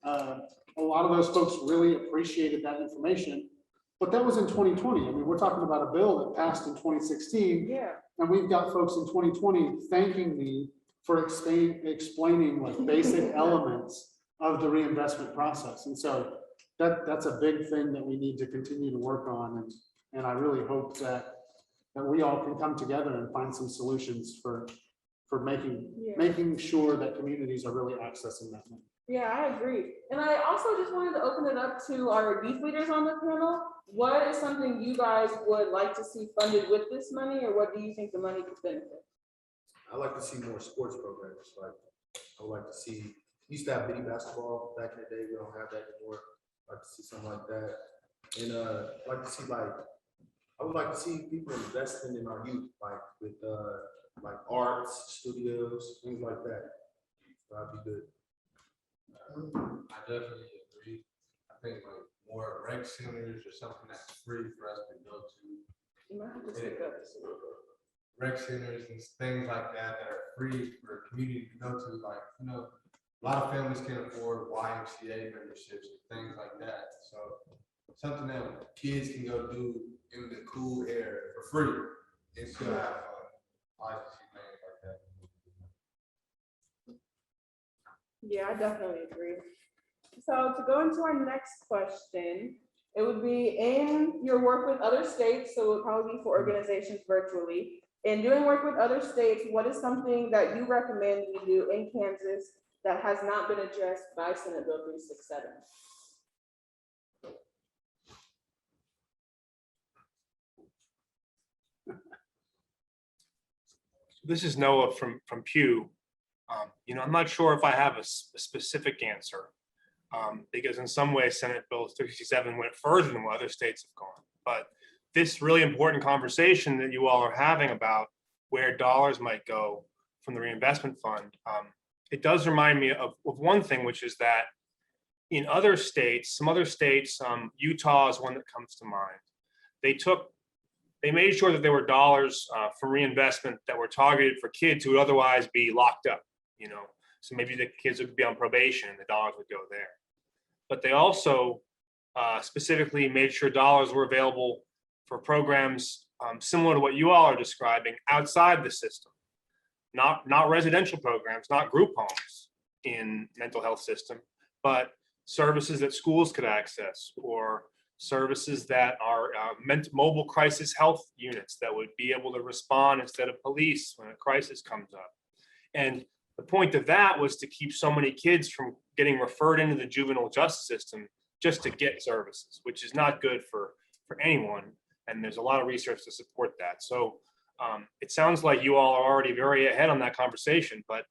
A lot of those folks really appreciated that information, but that was in 2020. I mean, we're talking about a bill that passed in 2016. Yeah. And we've got folks in 2020 thanking me for explaining like basic elements of the reinvestment process. And so that's a big thing that we need to continue to work on. And I really hope that we all can come together and find some solutions for making sure that communities are really accessing that money. Yeah, I agree. And I also just wanted to open it up to our youth leaders on the panel. What is something you guys would like to see funded with this money, or what do you think the money could benefit? I like to see more sports programs. Like, I would like to see, we used to have mini basketball back in the day. We don't have that anymore. I'd like to see something like that. And I'd like to see I would like to see people investing in our youth, like with like arts, studios, things like that. That'd be good. I definitely agree. I think like more rec centers or something that's free for us to go to. You might have to speak up. Rec centers and things like that that are free for community to go to. Like, you know, a lot of families can't afford YMCA memberships and things like that. So something that kids can go do in the cool air for free and still have fun. I like to see things like that. Yeah, I definitely agree. So to go into our next question, it would be in your work with other states, so it would probably be for organizations virtually. In doing work with other states, what is something that you recommend we do in Kansas that has not been addressed by Senate Bill 367? This is Noah from Pew. You know, I'm not sure if I have a specific answer, because in some ways Senate Bill 367 went further than what other states have gone. But this really important conversation that you all are having about where dollars might go from the reinvestment fund, it does remind me of one thing, which is that in other states, some other states, Utah is one that comes to mind. They made sure that there were dollars for reinvestment that were targeted for kids who would otherwise be locked up, you know. So maybe the kids would be on probation and the dollars would go there. But they also specifically made sure dollars were available for programs similar to what you all are describing outside the system, not residential programs, not group homes in mental health system, but services that schools could access, or services that are mobile crisis health units that would be able to respond instead of police when a crisis comes up. And the point of that was to keep so many kids from getting referred into the juvenile justice system just to get services, which is not good for anyone. And there's a lot of research to support that. So it sounds like you all are already very ahead on that conversation, but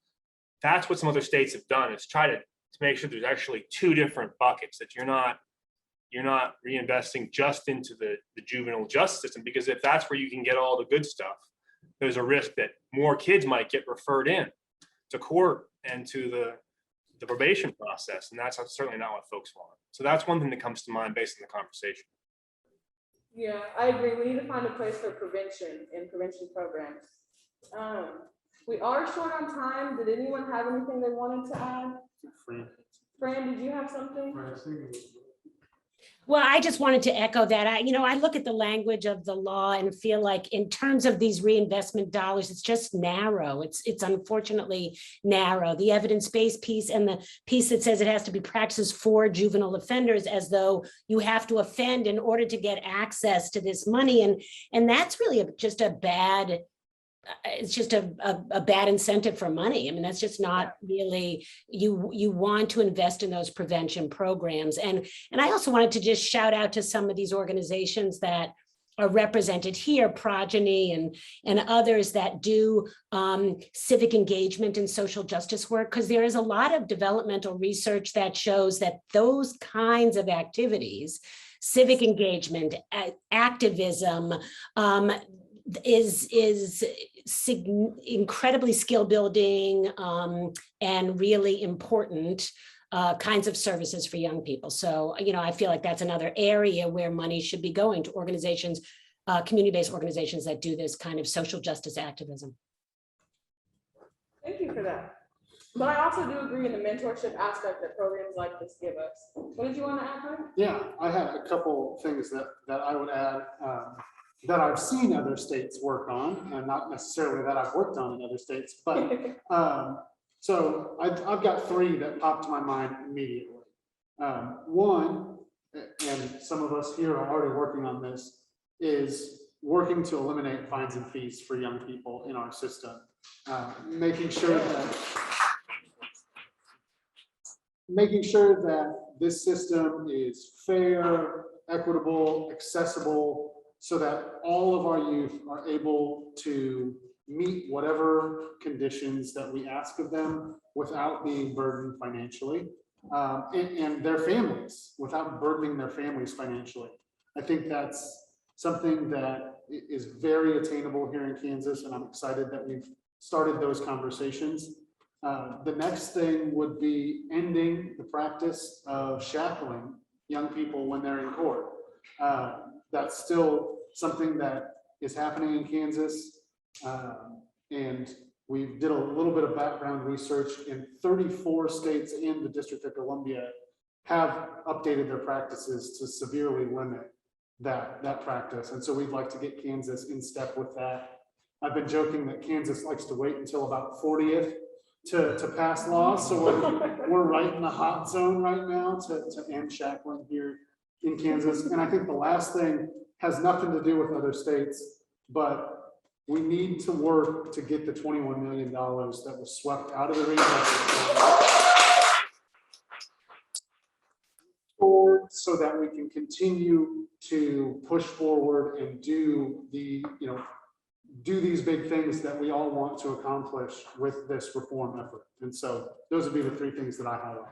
that's what some other states have done, is try to make sure there's actually two different buckets, that you're not reinvesting just into the juvenile justice system, because if that's where you can get all the good stuff, there's a risk that more kids might get referred in to court and to the probation process. And that's certainly not what folks want. So that's one thing that comes to mind based on the conversation. Yeah, I agree. We need to find a place for prevention and prevention programs. We are short on time. Did anyone have anything they wanted to add? Fran, did you have something? Well, I just wanted to echo that. I look at the language of the law and feel like in terms of these reinvestment dollars, it's just narrow. It's unfortunately narrow. The evidence-based piece and the piece that says it has to be practices for juvenile offenders, as though you have to offend in order to get access to this money. And that's really just a bad, it's just a bad incentive for money. I mean, that's just not really, you want to invest in those prevention programs. And I also wanted to just shout out to some of these organizations that are represented here, Progeny and others that do civic engagement and social justice work, because there is a lot of developmental research that shows that those kinds of activities, civic engagement, activism, is incredibly skill building and really important kinds of services for young people. So, I feel like that's another area where money should be going to organizations, community-based organizations that do this kind of social justice activism. Thank you for that. But I also do agree in the mentorship aspect that programs like this give us. What did you want to add, Brian? Yeah, I had a couple things that I would add that I've seen other states work on, and not necessarily that I've worked on in other states, but so I've got three that popped to my mind immediately. One, and some of us here are already working on this, is working to eliminate fines and fees for young people in our system. Making sure that this system is fair, equitable, accessible, so that all of our youth are able to meet whatever conditions that we ask of them without being burdened financially, and their families, without burdening their families financially. I think that's something that is very attainable here in Kansas, and I'm excited that we've started those conversations. The next thing would be ending the practice of shackling young people when they're in court. That's still something that is happening in Kansas. And we did a little bit of background research, in 34 states in the District of Columbia have updated their practices to severely limit that practice. And so we'd like to get Kansas in step with that. I've been joking that Kansas likes to wait until about 40th to pass laws. So we're right in the hot zone right now to end shackling here in Kansas. And I think the last thing has nothing to do with other states, but we need to work to get the $21 million that was swept out of the reinvestment forward, so that we can continue to push forward and do these big things that we all want to accomplish with this reform effort. And so those would be the three things that I highlight.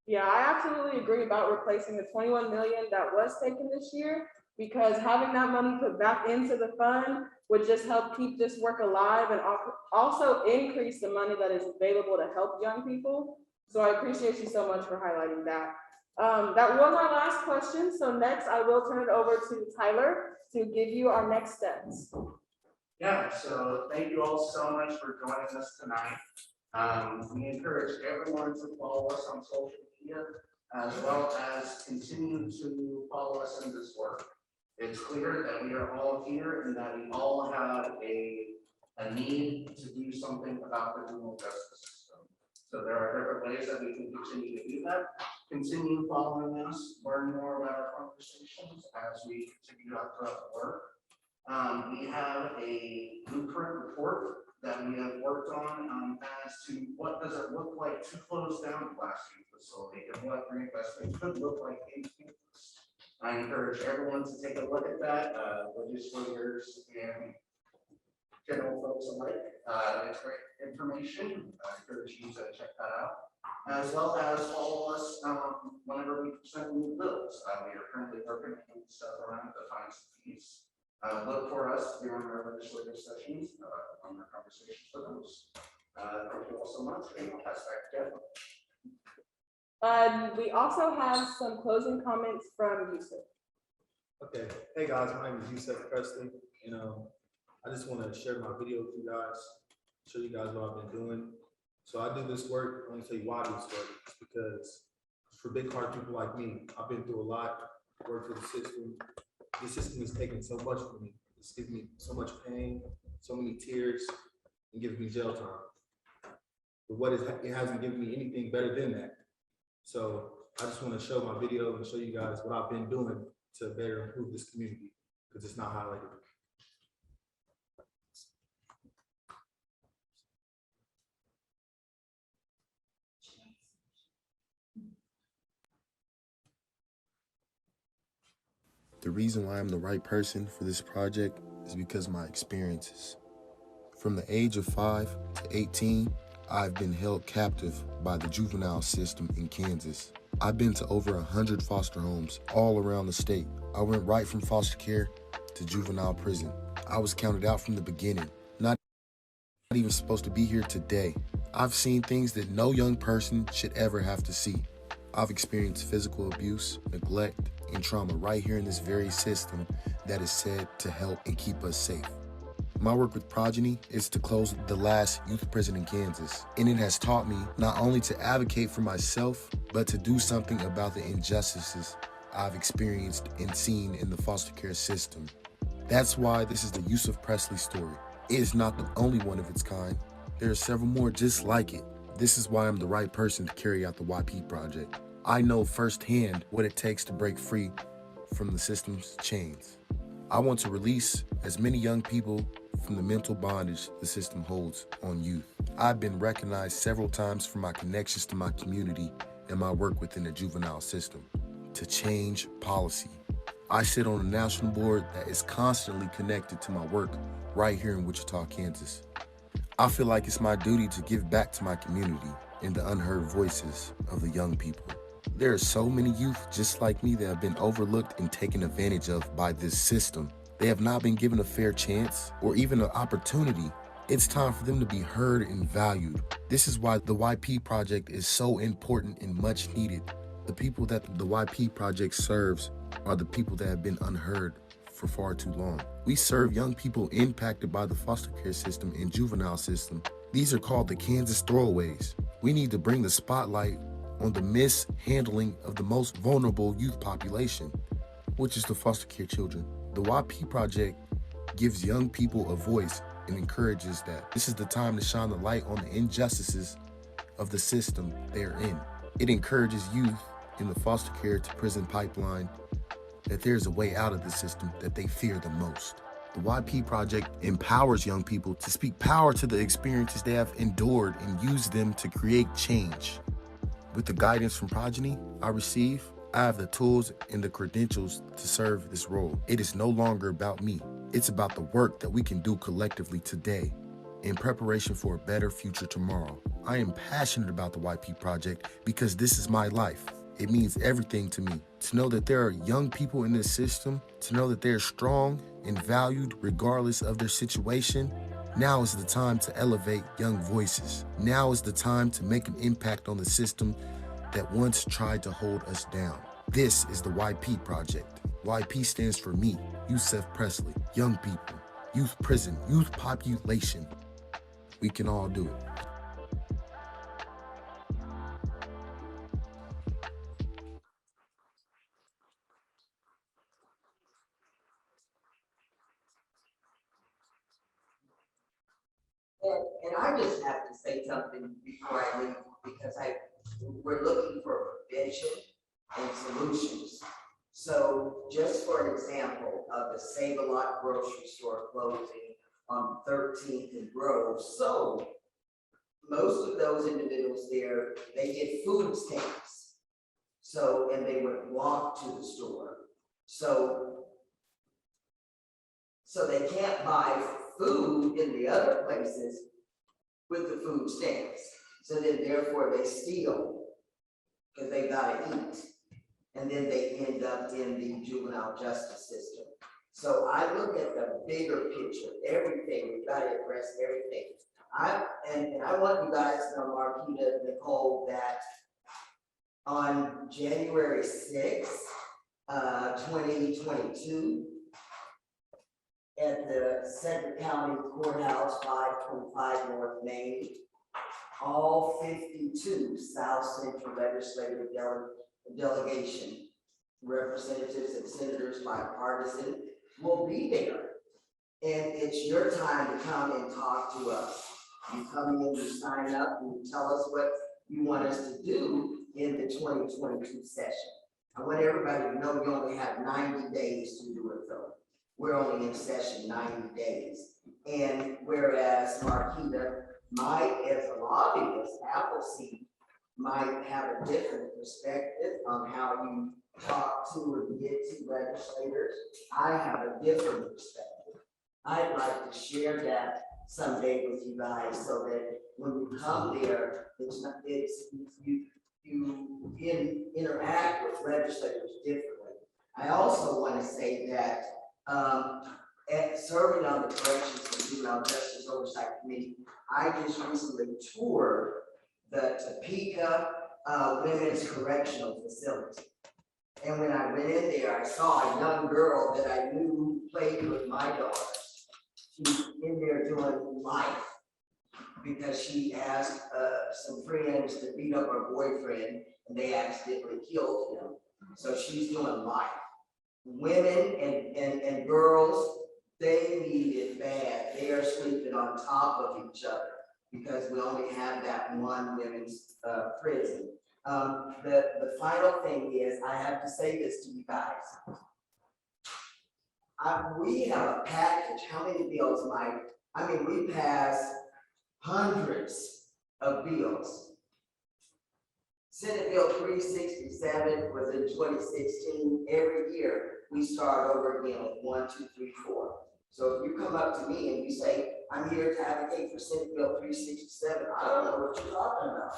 Yeah, I absolutely agree about replacing the 21 million that was taken this year, because having that money put back into the fund would just help keep this work alive and also increase the money that is available to help young people. So I appreciate you so much for highlighting that. That was our last question. So next I will turn it over to Tyler to give you our next steps. Yeah, so thank you all so much for joining us tonight. We encourage everyone to follow us on social media, as well as continue to follow us in this work. It's clear that we are all here and that we all have a need to do something about the criminal justice system. So there are different ways that we can continue to do that. Continue following us, learn more about our conversations as we continue out throughout the work. We have a blueprint report that we have worked on as to what does it look like to close down the Glass Youth facility and what reinvestment could look like in campus. I encourage everyone to take a look at that, legislators and general folks alike. It's great information. I encourage you to check that out, as well as follow us whenever we present new bills. We are currently working on stuff around the fines and fees. Look for us during our legislative sessions on our conversations with those. Thank you all so much, and I'll pass back to Jeff. We also have some closing comments from Yusuf. Okay, hey guys, my name is Yusuf Presley, and I just want to share my video with you guys, show you guys what I've been doing. So I do this work. I'm gonna tell you why I do this work. It's because for big heart people like me, I've been through a lot, worked for the system. The system has taken so much from me. It's given me so much pain, so many tears, and given me jail time. But it hasn't given me anything better than that. So I just want to show my video and show you guys what I've been doing to better improve this community, because it's not highlighted. The reason why I'm the right person for this project is because of my experiences. From the age of 5 to 18, I've been held captive by the juvenile system in Kansas. I've been to over 100 foster homes all around the state. I went right from foster care to juvenile prison. I was counted out from the beginning, not even supposed to be here today. I've seen things that no young person should ever have to see. I've experienced physical abuse, neglect, and trauma right here in this very system that is said to help and keep us safe. My work with Progeny is to close the last youth prison in Kansas, and it has taught me not only to advocate for myself, but to do something about the injustices I've experienced and seen in the foster care system. That's why this is the Yusuf Presley story. It is not the only one of its kind. There are several more just like it. This is why I'm the right person to carry out the YP project. I know firsthand what it takes to break free from the system's chains. I want to release as many young people from the mental bondage the system holds on youth. I've been recognized several times for my connections to my community and my work within the juvenile system to change policy. I sit on a national board that is constantly connected to my work right here in Wichita, Kansas. I feel like it's my duty to give back to my community and the unheard voices of the young people. There are so many youth just like me that have been overlooked and taken advantage of by this system. They have not been given a fair chance or even an opportunity. It's time for them to be heard and valued. This is why the YP project is so important and much needed. The people that the YP project serves are the people that have been unheard for far too long. We serve young people impacted by the foster care system and juvenile system. These are called the Kansas throwaways. We need to bring the spotlight on the mishandling of the most vulnerable youth population, which is the foster care children. The YP project gives young people a voice and encourages that this is the time to shine the light on the injustices of the system they're in. It encourages youth in the foster care to prison pipeline that there's a way out of the system that they fear the most. The YP project empowers young people to speak power to the experiences they have endured and use them to create change. With the guidance from Progeny I receive, I have the tools and the credentials to serve this role. It is no longer about me. It's about the work that we can do collectively today in preparation for a better future tomorrow. I am passionate about the YP project because this is my life. It means everything to me. To know that there are young people in this system, to know that they're strong and valued regardless of their situation. Now is the time to elevate young voices. Now is the time to make an impact on the system that once tried to hold us down. This is the YP project. YP stands for me, Yusuf Presley, young people, youth prison, youth population. We can all do it. And I just have to say something before I leave, because we're looking for prevention and solutions. So just for an example of the Save-A-Lot grocery store closing on 13th and Grove. So most of those individuals there, they get food stamps. So, and they would walk to the store. So they can't buy food in the other places with the food stamps. So then therefore they steal because they gotta eat. And then they end up in the juvenile justice system. So I look at the bigger picture, everything, we've got to address everything. And I want you guys to know, Marquita, Nicole, that on January 6th, 2022, at the Cedric County Courthouse, 525 North Main, all 52 South Central Legislative delegation, representatives and senators, bipartisan, will be there. And it's your time to come and talk to us. You come in, you sign up, and you tell us what you want us to do in the 2022 session. I want everybody to know you only have 90 days to do it though. We're only in session 90 days. And whereas Marquita might, as a lobbyist, Appleseed, might have a different perspective on how you talk to and get to legislators, I have a different perspective. I'd like to share that someday with you guys so that when you come there, you interact with legislators differently. I also want to say that serving on the Corrections and Juvenile Justice Oversight Committee, I just recently toured the Topeka Women's Correctional Facility. And when I went in there, I saw a young girl that I knew played with my daughters. She's in there doing life because she asked some friends to beat up her boyfriend and they accidentally killed him. So she's doing life. Women and girls, they need it bad. They are sleeping on top of each other because we only have that one women's prison. The final thing is, I have to say this to you guys. We have a package. How many bills, Mike? I mean, we pass hundreds of bills. Senate Bill 367 was in 2016. Every year, we start over again with 1, 2, 3, 4. So if you come up to me and you say, I'm here to advocate for Senate Bill 367, I don't know what you're talking about.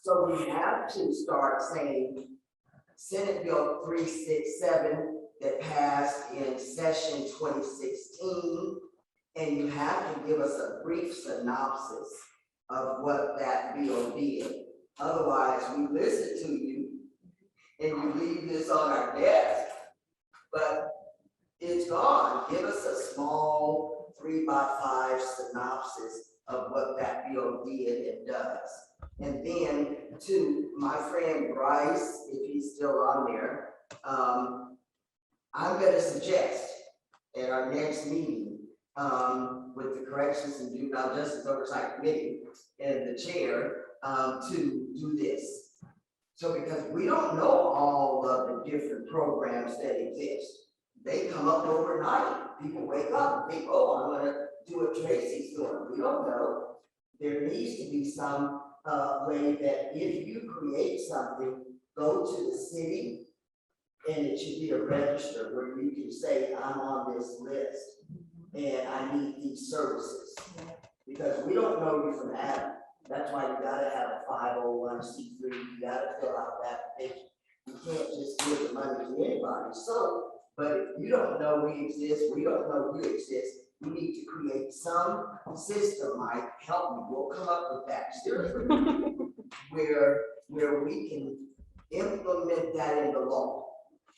So we have to start saying Senate Bill 367 that passed in session 2016, and you have to give us a brief synopsis of what that bill did. Otherwise, we listen to you and you leave this on our desk, but it's gone. Give us a small 3x5 synopsis of what that bill did and does. And then to my friend Bryce, if he's still on there, I'm going to suggest at our next meeting with the Corrections and Juvenile Justice Oversight Committee and the chair to do this. So because we don't know all of the different programs that exist. They come up overnight. People wake up and think, oh, I'm going to do what Tracy's doing. We don't know. There needs to be some way that if you create something, go to the city, and it should be a register where you can say, I'm on this list and I need these services. Because we don't know you from Adam. That's why you gotta have a 501c3, you gotta fill out that application. You can't just give the money to anybody. So, but if you don't know we exist, we don't know you exist, we need to create some system, Mike, help me, we'll come up with that, seriously, where we can implement that in the law.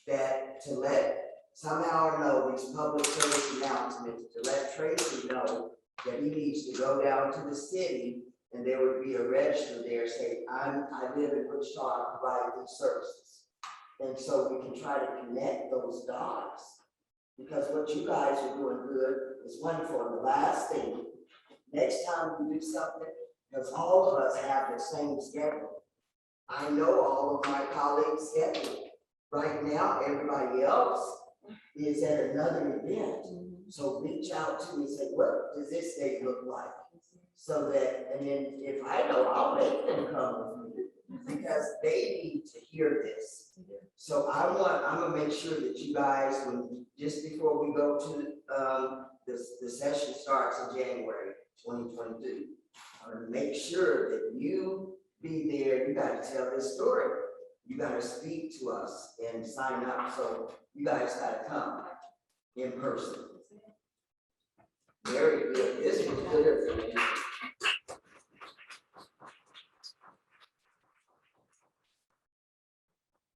That to let somehow or know these public service announcements, to let Tracy know that he needs to go down to the city and there would be a register there saying, I live in Wichita, I provide these services. And so we can try to connect those dots. Because what you guys are doing good is wonderful. And the last thing, next time we do something, because all of us have the same schedule. I know all of my colleagues' schedule. Right now, everybody else is at another event. So reach out to me and say, what does this day look like? So that, and then if I know, I'll make them come with me because they need to hear this. So I'm gonna make sure that you guys, when just before we go to the session starts in January 2022, I'm gonna make sure that you be there. You gotta tell this story. You gotta speak to us and sign up. So you guys gotta come in person. Very good. This was good information.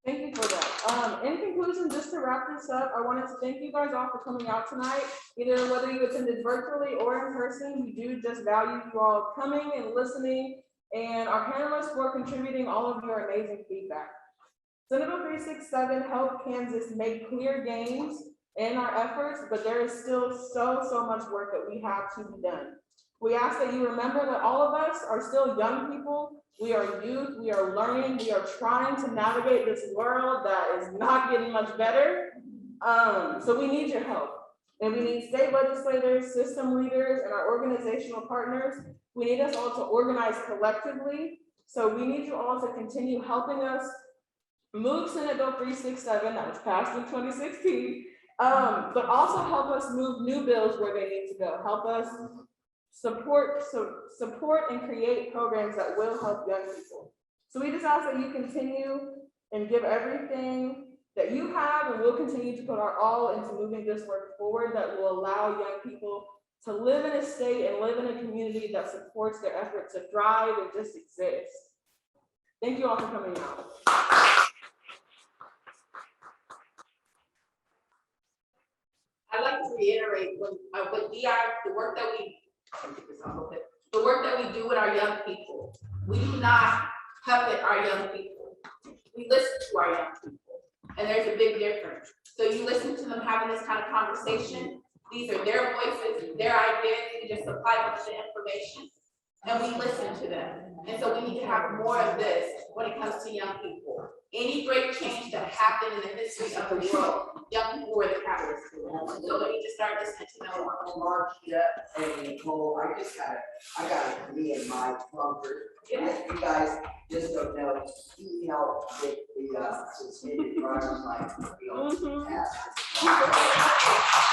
Thank you for that. In conclusion, just to wrap this up, I wanted to thank you guys all for coming out tonight. Either whether you attended virtually or in person, we do just value you all coming and listening, and our panelists for contributing all of your amazing feedback. Senate Bill 367 helped Kansas make clear gains in our efforts, but there is still so much work that we have to be done. We ask that you remember that all of us are still young people. We are youth, we are learning, we are trying to navigate this world that is not getting much better. So we need your help. And we need state legislators, system leaders, and our organizational partners. We need us all to organize collectively. So we need you all to continue helping us move Senate Bill 367 that was passed in 2016, but also help us move new bills where they need to go. Help us support and create programs that will help young people. So we just ask that you continue and give everything that you have, and we'll continue to put our all into moving this work forward that will allow young people to live in a state and live in a community that supports their effort to thrive and just exist. Thank you all for coming out. I I'd like to reiterate what DI, the work that we, the work that we do with our young people. We do not puppet our young people. We listen to our young people. And there's a big difference. So you listen to them having this kind of conversation. These are their voices, their ideas. We just supply them with the information and we listen to them. And so we need to have more of this when it comes to young people. Any great change that happened in the history of the world, young people were the catalyst. So we need to start listening to them. Mark, yeah, and Nicole, I got me and my bunker. Yeah. You guys just don't know, he helped with the suspended driver's license. Mhm.